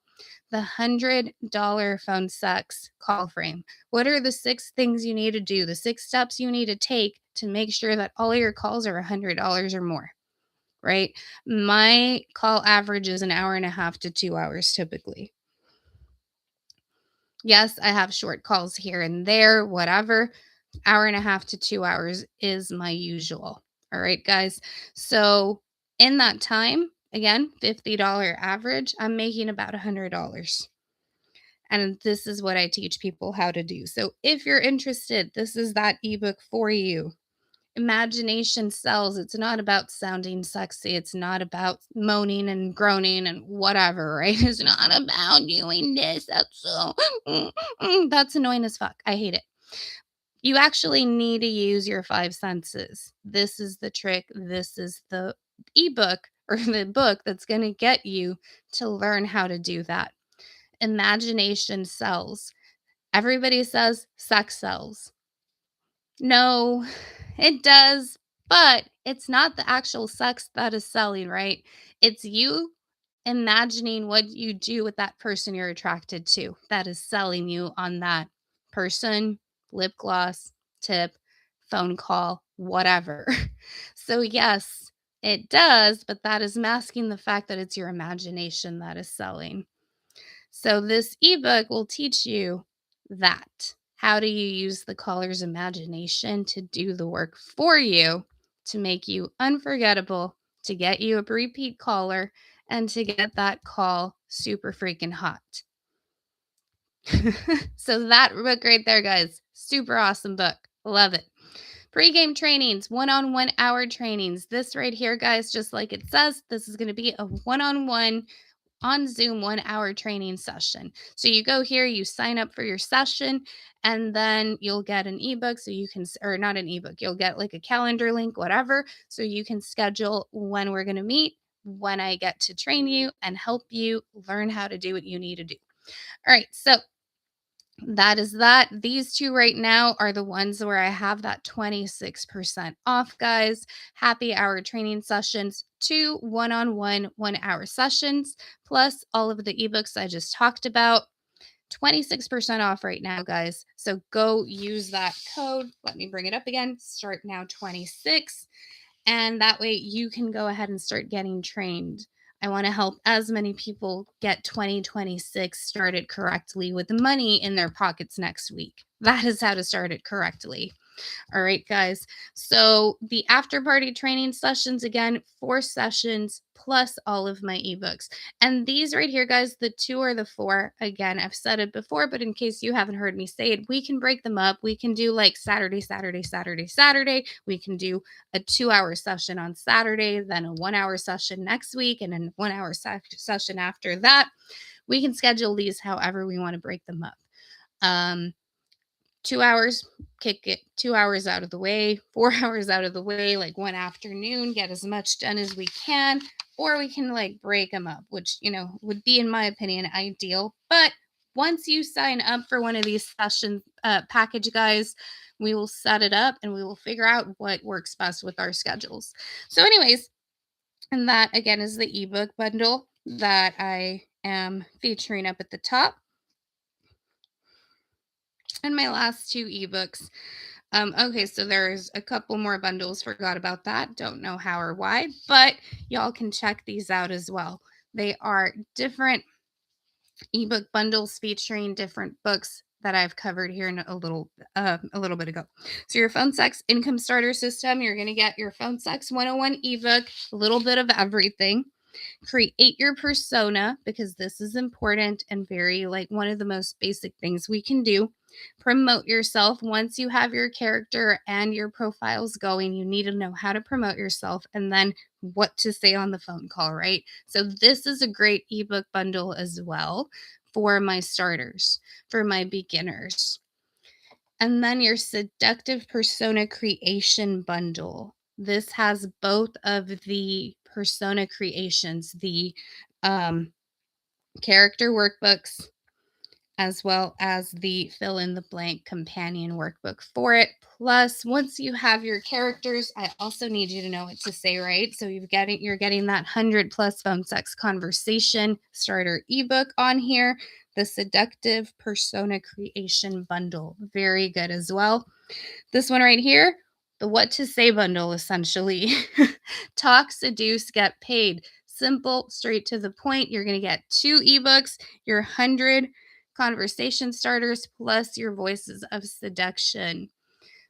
[SPEAKER 1] The $100 phone sex call frame. What are the 6 things you need to do, the 6 steps you need to take to make sure that all of your calls are $100 or more, right? My call average is an hour and a half to 2 hours typically. Yes, I have short calls here and there, whatever. Hour and a half to 2 hours is my usual. All right, guys. So in that time, again, $50 average, I'm making about $100. And this is what I teach people how to do. So if you're interested, this is that ebook for you. Imagination sells. It's not about sounding sexy. It's not about moaning and groaning and whatever, right? It's not about doing this. That's so that's annoying as fuck. I hate it. You actually need to use your 5 senses. This is the trick. This is the ebook or the book that's going to get you to learn how to do that. Imagination sells. Everybody says sex sells. No, it does, but it's not the actual sex that is selling, right? It's you imagining what you do with that person you're attracted to that is selling you on that person, lip gloss, tip, phone call, whatever. So, yes, it does, but that is masking the fact that it's your imagination that is selling. So, this ebook will teach you that. How do you use the caller's imagination to do the work for you to make you unforgettable, to get you a repeat caller, and to get that call super freaking hot? So, that book right there, guys, super awesome book. Love it. Pre-game trainings, one-on-one hour trainings. This right here, guys, just like it says, this is going to be a one-on-one on Zoom 1 hour training session. So you go here, you sign up for your session, and then you'll get an ebook. So you can, or not an ebook, you'll get like a calendar link, whatever. So you can schedule when we're going to meet, when I get to train you and help you learn how to do what you need to do. All right. So that is that. These 2 right now are the ones where I have that 26% off, guys. Happy hour training sessions, 2 one-on-one 1 hour sessions, plus all of the ebooks I just talked about. 26% off right now, guys. So go use that code. Let me bring it up again. Start now 26. And that way you can go ahead and start getting trained. I want to help as many people get 2026 started correctly with the money in their pockets next week. That is how to start it correctly. All right, guys. So the after party training sessions, again, 4 sessions plus all of my ebooks. And these right here, guys, the 2 or the 4, again, I've said it before, but in case you haven't heard me say it, we can break them up. We can do like Saturday, Saturday, Saturday, Saturday. We can do a 2-hour session on Saturday, then a 1-hour session next week, and a 1-hour session after that. We can schedule these however we want to break them up. 2 hours, kick it 2 hours out of the way, 4 hours out of the way, like one afternoon, get as much done as we can, or we can like break them up, which, would be, in my opinion, ideal. But once you sign up for one of these session package, guys, we will set it up and we will figure out what works best with our schedules. So anyways, and that again is the ebook bundle that I am featuring up at the top. And my last 2 ebooks. Okay, so there's a couple more bundles. Forgot about that. Don't know how or why, but y'all can check these out as well. They are different ebook bundles featuring different books that I've covered here in a little bit ago. So your phone sex income starter system, you're going to get your phone sex 101 ebook, a little bit of everything. Create your persona, because this is important and very like one of the most basic things we can do. Promote yourself. Once you have your character and your profiles going, you need to know how to promote yourself and then what to say on the phone call, right? So this is a great ebook bundle as well for my starters, for my beginners. And then your seductive persona creation bundle. This has both of the persona creations, the character workbooks, as well as the fill in the blank companion workbook for it. Plus, once you have your characters, I also need you to know what to say, right? So you're getting that 100+ phone sex conversation starter ebook on here. The seductive persona creation bundle, very good as well. This one right here, the what to say bundle, essentially. Talk, seduce, get paid. Simple, straight to the point. You're going to get 2 ebooks, your 100 conversation starters, plus your voices of seduction.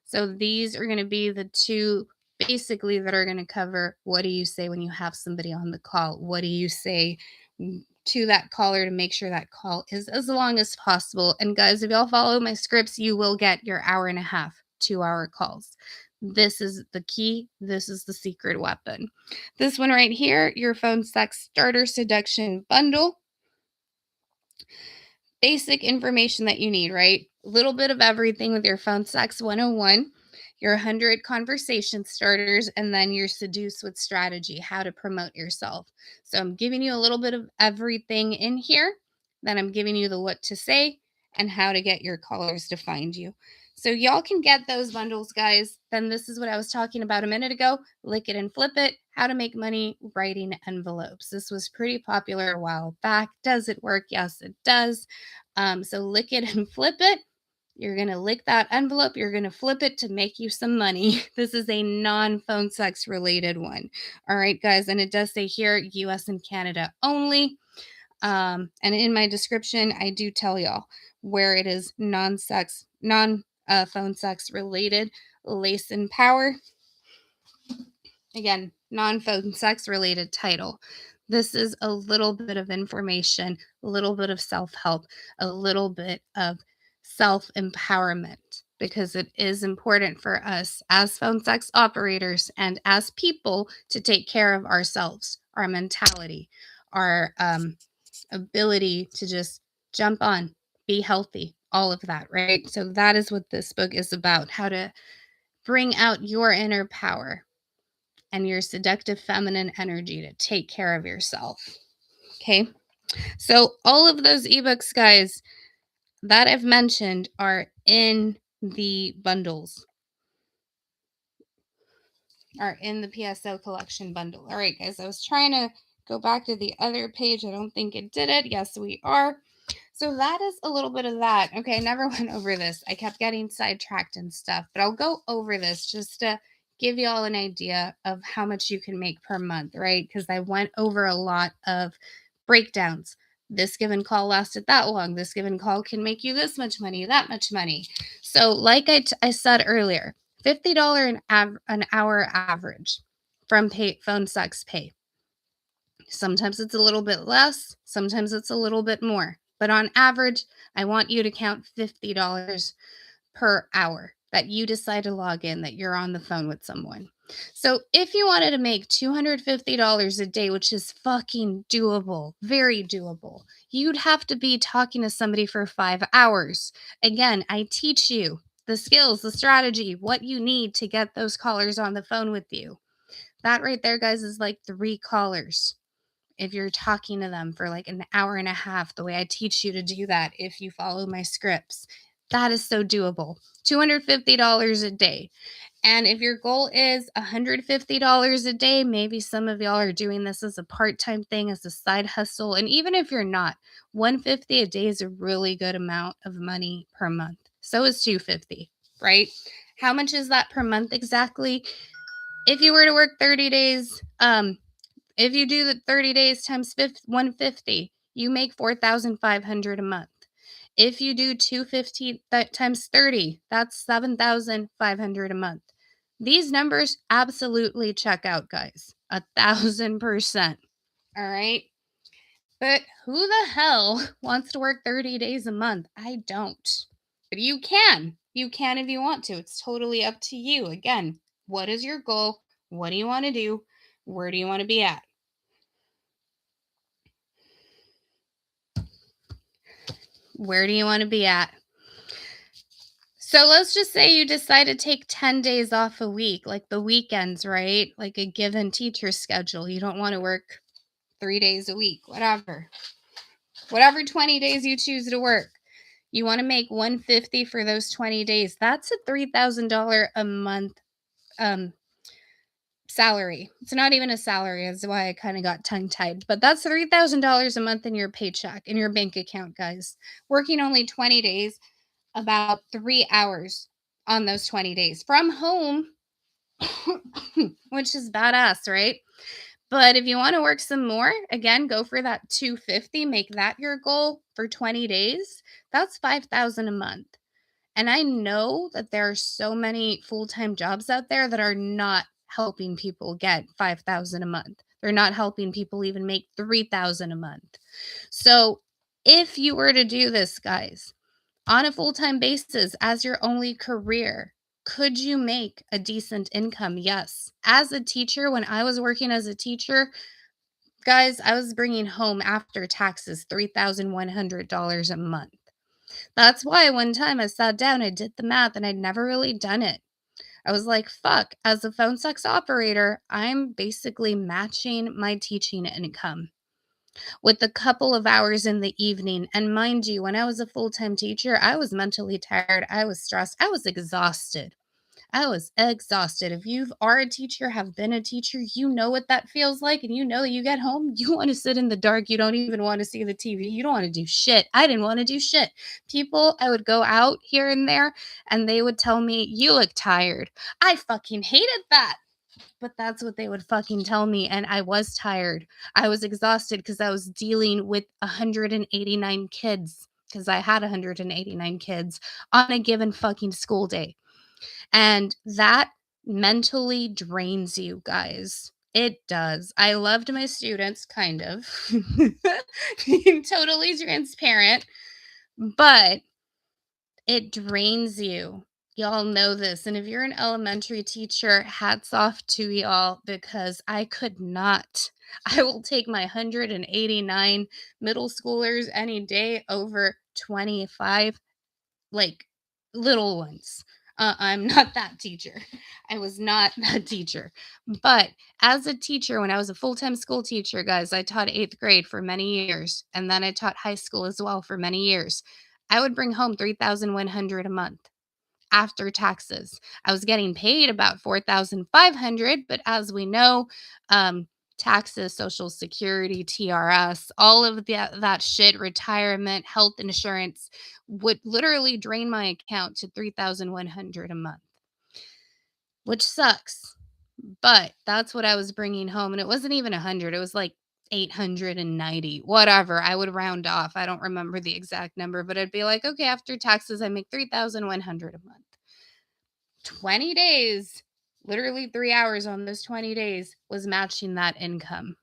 [SPEAKER 1] So these are going to be the 2 basically that are going to cover what do you say when you have somebody on the call? What do you say to that caller to make sure that call is as long as possible? And guys, if y'all follow my scripts, you will get your hour and a half, 2-hour calls. This is the key. This is the secret weapon. This one right here, your phone sex starter seduction bundle. Basic information that you need, right? A little bit of everything with your phone sex 101, your 100 conversation starters, and then your seduce with strategy, how to promote yourself. So I'm giving you a little bit of everything in here. Then I'm giving you the what to say and how to get your callers to find you. So y'all can get those bundles, guys. Then this is what I was talking about a minute ago. Lick it and flip it. How to make money writing envelopes. This was pretty popular a while back. Does it work? Yes, it does. So lick it and flip it. You're going to lick that envelope. You're going to flip it to make you some money. This is a non-phone sex related one. All right, guys. And it does say here, US and Canada only. And in my description, I do tell y'all where it is non-phone sex related. Lace and Power. Again, non-phone sex related title. This is a little bit of information, a little bit of self-help, a little bit of self-empowerment, because it is important for us as phone sex operators and as people to take care of ourselves, our mentality, our ability to just jump on, be healthy, all of that, right? So that is what this book is about, how to bring out your inner power and your seductive feminine energy to take care of yourself. Okay. So all of those ebooks, guys, that I've mentioned are in the bundles, are in the PSO collection bundle. All right, guys, I was trying to go back to the other page. I don't think it did it. Yes, we are. So that is a little bit of that. Okay, I never went over this. I kept getting sidetracked and stuff, but I'll go over this just to give y'all an idea of how much you can make per month, right? Because I went over a lot of breakdowns. This given call lasted that long. This given call can make you this much money, that much money. So like I said earlier, $50 an hour average from phone sex pay. Sometimes it's a little bit less, sometimes it's a little bit more. But on average, I want you to count $50 per hour that you decide to log in, that you're on the phone with someone. So if you wanted to make $250 a day, which is fucking doable, very doable, you'd have to be talking to somebody for 5 hours. Again, I teach you the skills, the strategy, what you need to get those callers on the phone with you. That right there, guys, is like 3 callers. If you're talking to them for like an hour and a half, the way I teach you to do that, if you follow my scripts, that is so doable. $250 a day. And if your goal is $150 a day, maybe some of y'all are doing this as a part-time thing, as a side hustle. And even if you're not, $150 a day is a really good amount of money per month. So is $250, right? How much is that per month exactly? If you were to work 30 days, if you do the 30 days times 150, you make $4,500 a month. If you do 250 that times 30, that's 7,500 a month. These numbers absolutely check out, guys. 1,000%. All right. But who the hell wants to work 30 days a month? I don't. But you can. You can if you want to. It's totally up to you. Again, what is your goal? What do you want to do? Where do you want to be at? Where do you want to be at? So let's just say you decide to take 10 days off a week, like the weekends, right? Like a given teacher schedule. You don't want to work 3 days a week, whatever. Whatever 20 days you choose to work. You want to make $150 for those 20 days. That's a $3,000 a month salary. It's not even a salary. That's why I kind of got tongue-tied. But that's $3,000 a month in your paycheck, in your bank account, guys. Working only 20 days, about 3 hours on those 20 days from home, which is badass, right? But if you want to work some more, again, go for that 250, make that your goal for 20 days. That's 5,000 a month. And I know that there are so many full-time jobs out there that are not helping people get 5,000 a month. They're not helping people even make 3,000 a month. So if you were to do this, guys, on a full-time basis as your only career, could you make a decent income? Yes. As a teacher, when I was working as a teacher, guys, I was bringing home after taxes $3,100 a month. That's why one time I sat down, I did the math, and I'd never really done it. I was like, fuck, as a phone sex operator, I'm basically matching my teaching income with a couple of hours in the evening. And mind you, when I was a full-time teacher, I was mentally tired. I was stressed. I was exhausted. I was exhausted. If you are a teacher, have been a teacher, you know what that feels like. And you know that you get home, you want to sit in the dark. You don't even want to see the TV. You don't want to do shit. I didn't want to do shit. People, I would go out here and there and they would tell me, you look tired. I fucking hated that. But that's what they would fucking tell me. And I was tired. I was exhausted because I was dealing with 189 kids, because I had 189 kids on a given fucking school day. And that mentally drains you, guys. It does. I loved my students, kind of. Being totally transparent, but it drains you. Y'all know this. And if you're an elementary teacher, hats off to y'all, because I could not. I will take my 189 middle schoolers any day over 25, like, little ones. I'm not that teacher. I was not that teacher. But as a teacher, when I was a full-time school teacher, guys, I taught 8th grade for many years. And then I taught high school as well for many years. I would bring home $3,100 a month after taxes. I was getting paid about $4,500, but as we know, taxes, Social Security, TRS, all of that shit, retirement, health insurance would literally drain my account to $3,100 a month, which sucks. But that's what I was bringing home, and it wasn't even 100. It was like 890, whatever. I would round off. I don't remember the exact number, but I'd be like, okay, after taxes, I make 3,100 a month. 20 days, literally 3 hours on those 20 days was matching that income.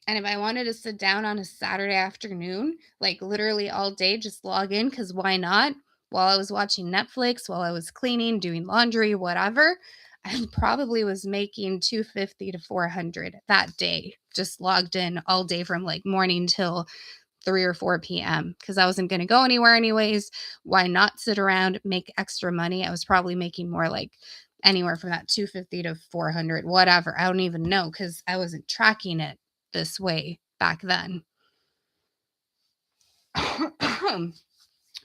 [SPEAKER 1] And if I wanted to sit down on a Saturday afternoon, like literally all day, just log in, because why not? While I was watching Netflix, while I was cleaning, doing laundry, whatever, I probably was making 250 to 400 that day, just logged in all day from like morning till 3 or 4 p.m. because I wasn't going to go anywhere anyways. Why not sit around, make extra money? I was probably making more, like anywhere from that 250 to 400, whatever. I don't even know because I wasn't tracking it this way back then.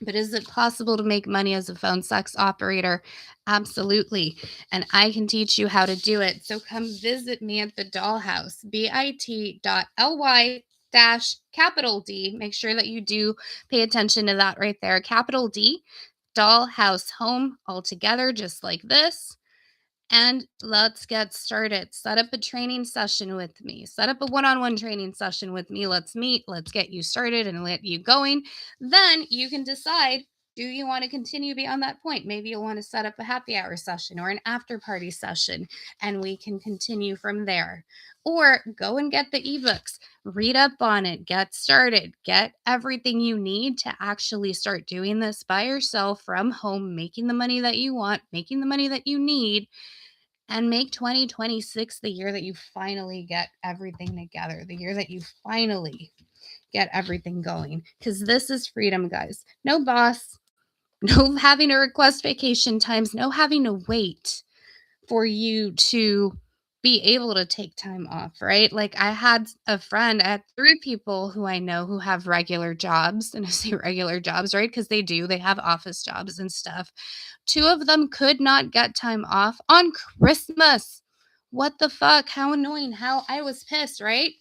[SPEAKER 1] But is it possible to make money as a phone sex operator? Absolutely. And I can teach you how to do it. So come visit me at the Dollhouse, bit.ly capital D. Make sure that you do pay attention to that right there. Capital D, Dollhouse Home, all together, just like this. And let's get started. Set up a training session with me. Set up a one-on-one training session with me. Let's meet. Let's get you started and let you going. Then you can decide, do you want to continue beyond that point? Maybe you'll want to set up a happy hour session or an after party session, and we can continue from there. Or go and get the ebooks, read up on it, get started, get everything you need to actually start doing this by yourself from home, making the money that you want, making the money that you need, and make 2026 the year that you finally get everything together, the year that you finally get everything going. Because this is freedom, guys. No boss, no having to request vacation times, no having to wait for you to be able to take time off, right? Like I had three people who I know who have regular jobs, and I say regular jobs, right? Because they have office jobs and stuff. Two of them could not get time off on Christmas. What the fuck? How annoying. How I was pissed, right?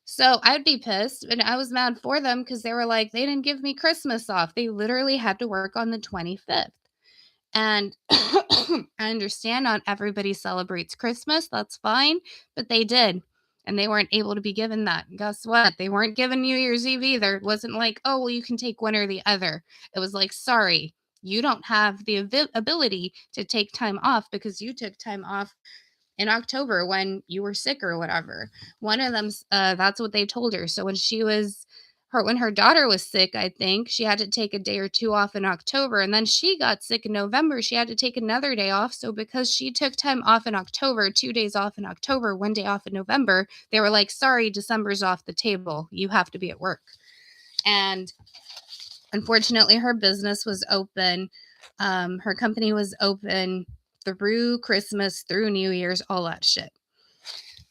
[SPEAKER 1] So I'd be pissed, and I was mad for them because they were like, they didn't give me Christmas off. They literally had to work on the 25th. And I understand not everybody celebrates Christmas. That's fine. But they did. And they weren't able to be given that. Guess what? They weren't given New Year's Eve either. It wasn't like, oh, well, you can take one or the other. It was like, sorry, you don't have the ability to take time off because you took time off in October when you were sick or whatever. One of them, that's what they told her. So when her daughter was sick, I think she had to take a day or two off in October, and then she got sick in November. She had to take another day off. So because she took time off in October, 2 days off in October, 1 day off in November, they were like, sorry, December's off the table. You have to be at work. And unfortunately, her business was open. Her company was open through Christmas, through New Year's, all that shit.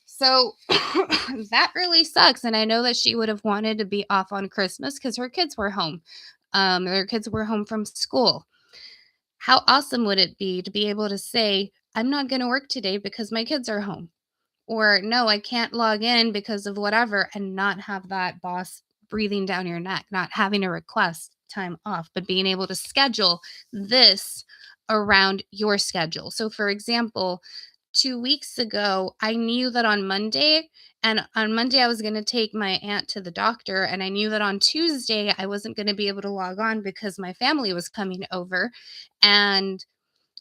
[SPEAKER 1] So that really sucks. And I know that she would have wanted to be off on Christmas because her kids were home. Their kids were home from school. How awesome would it be to be able to say, I'm not going to work today because my kids are home? Or no, I can't log in because of whatever, and not have that boss breathing down your neck, not having to request time off, but being able to schedule this around your schedule. So for example, 2 weeks ago, I knew that on Monday I was going to take my aunt to the doctor, and I knew that on Tuesday I wasn't going to be able to log on because my family was coming over. And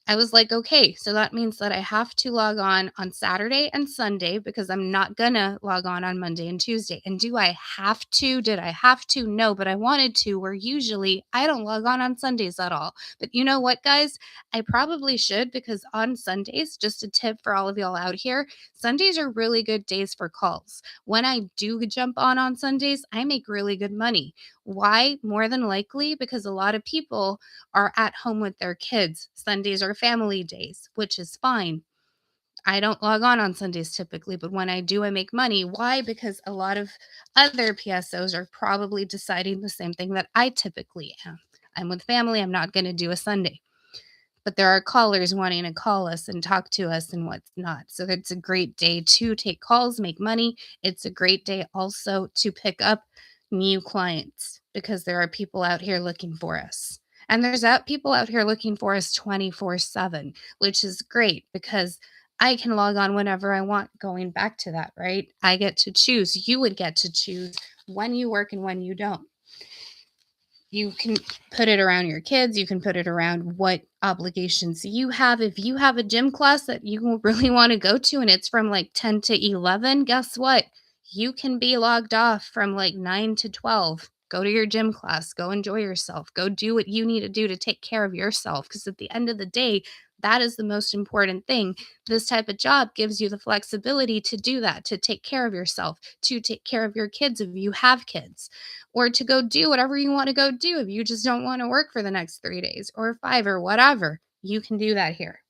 [SPEAKER 1] I was like, okay, so that means that I have to log on Saturday and Sunday because I'm not gonna log on Monday and Tuesday. And do I have to? Did I have to? No, but I wanted to, where usually I don't log on Sundays at all. But you know what, guys? I probably should, because on Sundays, just a tip for all of y'all out here, Sundays are really good days for calls. When I do jump on Sundays, I make really good money. Why? More than likely because a lot of people are at home with their kids. Sundays are family days, which is fine. I don't log on Sundays typically, but when I do, I make money. Why? Because a lot of other PSOs are probably deciding the same thing that I typically am. I'm with family. I'm not going to do a Sunday. But there are callers wanting to call us and talk to us and what's not. So it's a great day to take calls, make money. It's a great day also to pick up new clients because there are people out here looking for us. And there's people out here looking for us 24/7, which is great because I can log on whenever I want. Going back to that, right? I get to choose. You would get to choose when you work and when you don't. You can put it around your kids. You can put it around what obligations you have. If you have a gym class that you really want to go to and it's from like 10 to 11, guess what? You can be logged off from like 9 to 12. Go to your gym class. Go enjoy yourself. Go do what you need to do to take care of yourself. Because at the end of the day, that is the most important thing. This type of job gives you the flexibility to do that, to take care of yourself, to take care of your kids if you have kids, or to go do whatever you want to go do if you just don't want to work for the next 3 days or 5 or whatever. You can do that here.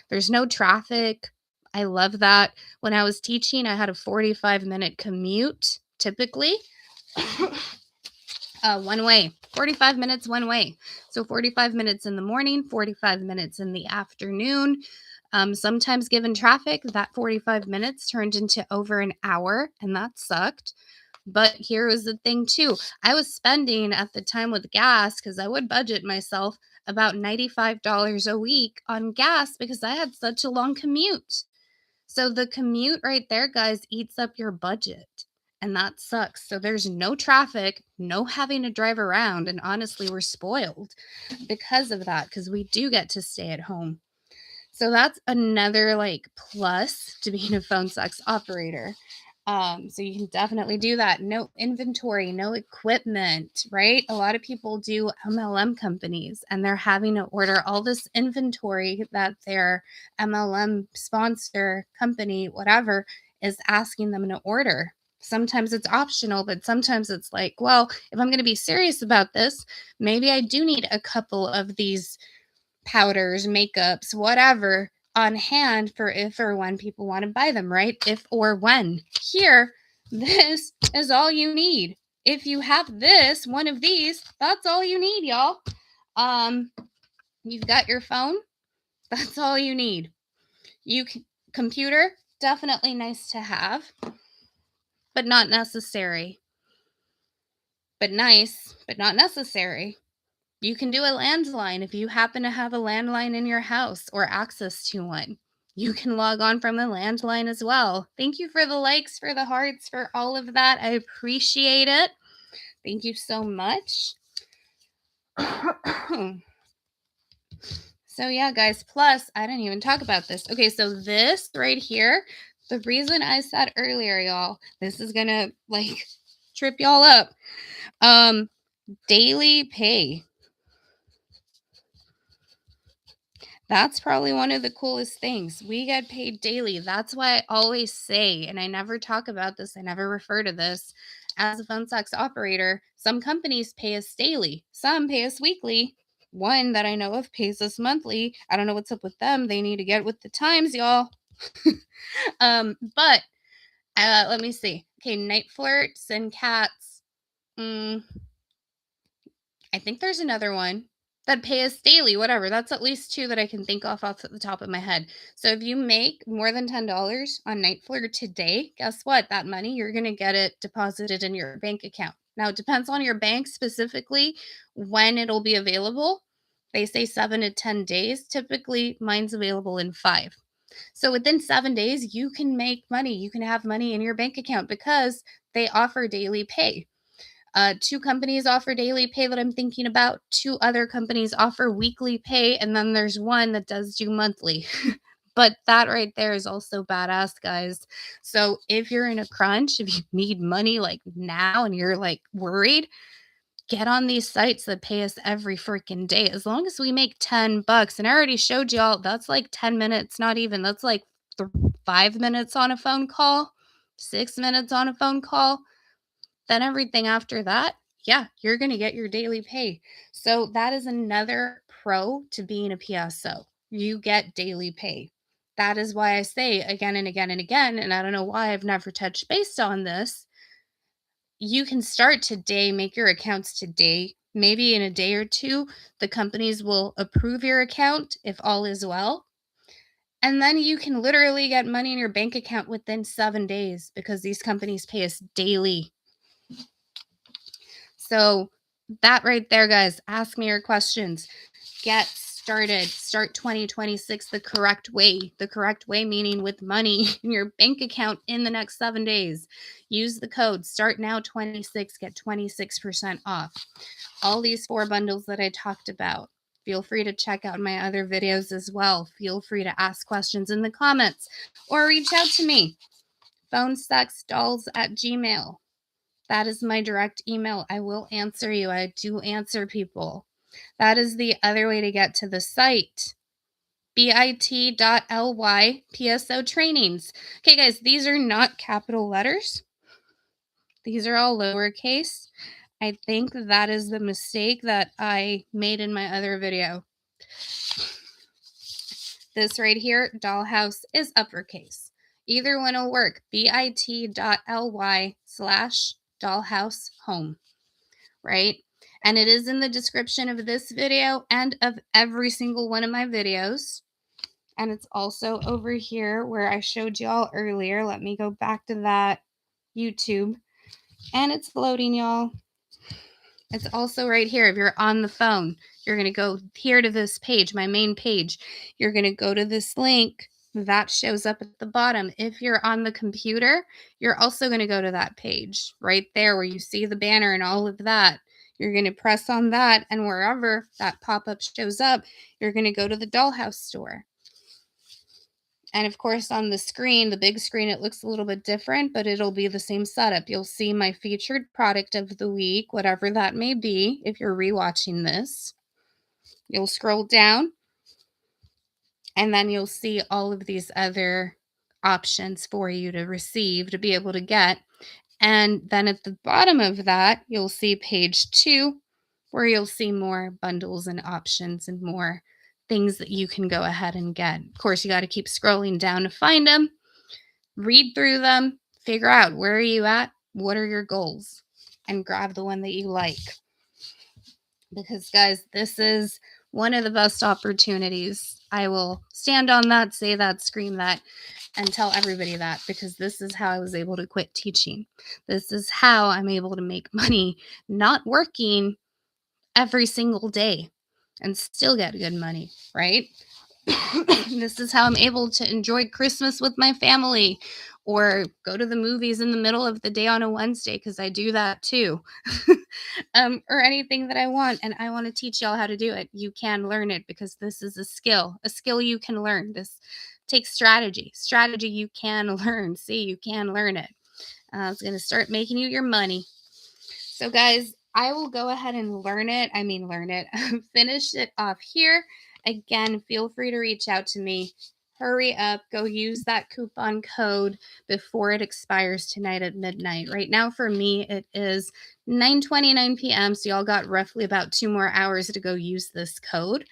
[SPEAKER 1] There's no traffic. I love that. When I was teaching, I had a 45-minute commute typically. One way, 45 minutes one way. So 45 minutes in the morning, 45 minutes in the afternoon. Sometimes given traffic, that 45 minutes turned into over an hour, and that sucked. But here was the thing too. I was spending at the time with gas, because I would budget myself, about $95 a week on gas because I had such a long commute. So the commute right there, guys, eats up your budget. And that sucks. So there's no traffic, no having to drive around. And honestly, we're spoiled because of that, because we do get to stay at home. So that's another like plus to being a phone sex operator. So you can definitely do that. No inventory, no equipment, right? A lot of people do MLM companies and they're having to order all this inventory that their MLM sponsor company, whatever, is asking them to order. Sometimes it's optional, but sometimes it's like, well, if I'm going to be serious about this, maybe I do need a couple of these powders, makeups, whatever on hand for if or when people want to buy them, right? If or when. Here, this is all you need. If you have this, one of these, that's all you need, y'all. You've got your phone, that's all you need. Computer, definitely nice to have, but not necessary. But nice, but not necessary. You can do a landline if you happen to have a landline in your house or access to one. You can log on from the landline as well. Thank you for the likes, for the hearts, for all of that. I appreciate it. Thank you so much. So yeah, guys, plus I didn't even talk about this. Okay, so this right here, the reason I said earlier, y'all, this is gonna like trip y'all up. Daily pay. That's probably one of the coolest things. We get paid daily. That's why I always say, and I never talk about this, I never refer to this, as a phone sex operator, some companies pay us daily. Some pay us weekly. One that I know of pays us monthly. I don't know what's up with them. They need to get with the times, y'all. But let me see. Okay, night flirts and cats. I think there's another one that pay us daily, whatever. That's at least two that I can think off the top of my head. So if you make more than $10 on night flirt today, guess what? That money, you're going to get it deposited in your bank account. Now, it depends on your bank specifically when it'll be available. They say 7 to 10 days. Typically, mine's available in 5. So within 7 days, you can make money. You can have money in your bank account because they offer daily pay. 2 companies offer daily pay that I'm thinking about. 2 other companies offer weekly pay. And then there's one that does do monthly. But that right there is also badass, guys. So if you're in a crunch, if you need money like now and you're like worried, get on these sites that pay us every freaking day. As long as we make $10. And I already showed y'all that's like 10 minutes, not even. That's like 5 minutes on a phone call, 6 minutes on a phone call. Then everything after that, yeah, you're going to get your daily pay. So that is another pro to being a PSO. You get daily pay. That is why I say again and again and again, and I don't know why I've never touched base on this. You can start today, make your accounts today. Maybe in a day or two, the companies will approve your account if all is well. And then you can literally get money in your bank account within 7 days because these companies pay us daily. So that right there, guys, ask me your questions. Get started. Start 2026 the correct way. The correct way meaning with money in your bank account in the next 7 days. Use the code Start Now 26, get 26% off. All these 4 bundles that I talked about. Feel free to check out my other videos as well. Feel free to ask questions in the comments or reach out to me. phonesexdolls@gmail.com. That is my direct email. I will answer you. I do answer people. That is the other way to get to the site. bit.ly PSO trainings. Okay, guys, these are not capital letters. These are all lowercase. I think that is the mistake that I made in my other video. This right here, dollhouse, is uppercase. Either one will work. bit.ly/dollhouse home, right? And it is in the description of this video and of every single one of my videos. And it's also over here where I showed y'all earlier. Let me go back to that YouTube. And it's loading, y'all. It's also right here. If you're on the phone, you're going to go here to this page, my main page. You're going to go to this link that shows up at the bottom. If you're on the computer, you're also going to go to that page right there where you see the banner and all of that. You're going to press on that, and wherever that pop-up shows up, you're going to go to the Dollhouse store. And of course, on the screen, the big screen, it looks a little bit different, but it'll be the same setup. You'll see my featured product of the week, whatever that may be, if you're rewatching this. You'll scroll down, and then you'll see all of these other options for you to receive, to be able to get. And then at the bottom of that, you'll see page 2, where you'll see more bundles and options and more things that you can go ahead and get. Of course, you got to keep scrolling down to find them, read through them, figure out where are you at, what are your goals, and grab the one that you like. Because, guys, this is one of the best opportunities. I will stand on that, say that, scream that, and tell everybody that, because this is how I was able to quit teaching. This is how I'm able to make money not working every single day and still get good money, right? This is how I'm able to enjoy Christmas with my family or go to the movies in the middle of the day on a Wednesday, because I do that too. Or anything that I want, and I want to teach y'all how to do it. You can learn it, because this is a skill you can learn. This takes strategy you can learn. See, you can learn it. It's going to start making you your money. So, guys, I will go ahead and finish it off here. Again, feel free to reach out to me. Hurry up. Go use that coupon code before it expires tonight at midnight. Right now, for me, it is 9:29 p.m., so y'all got roughly about 2 more hours to go use this code.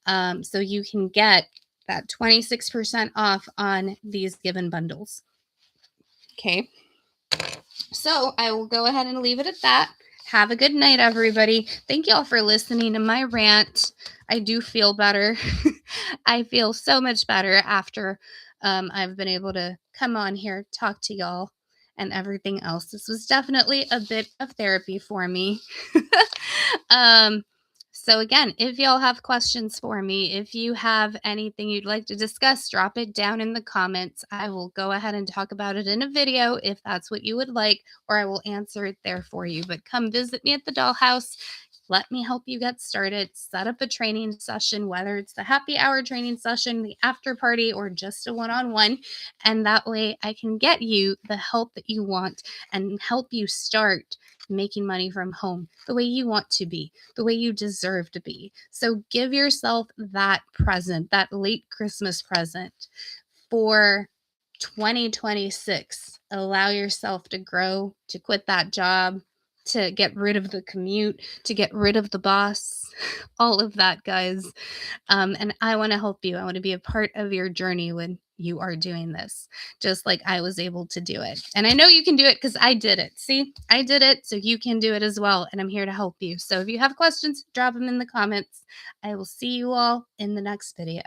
[SPEAKER 1] So you can get that 26% off on these given bundles. Okay. So I will go ahead and leave it at that. Have a good night, everybody. Thank you all for listening to my rant. I do feel better. I feel so much better after I've been able to come on here, talk to y'all, and everything else. This was definitely a bit of therapy for me. So again, if y'all have questions for me, if you have anything you'd like to discuss, drop it down in the comments. I will go ahead and talk about it in a video if that's what you would like, or I will answer it there for you. But come visit me at the Dollhouse. Let me help you get started. Set up a training session, whether it's the happy hour training session, the after party, or just a one-on-one. And that way I can get you the help that you want and help you start making money from home the way you want to be, the way you deserve to be. So give yourself that present, that late Christmas present for 2026. Allow yourself to grow, to quit that job, to get rid of the commute, to get rid of the boss, all of that, guys. And I want to help you. I want to be a part of your journey when you are doing this, just like I was able to do it. And I know you can do it because I did it. See, I did it, so you can do it as well. And I'm here to help you. So if you have questions, drop them in the comments. I will see you all in the next video.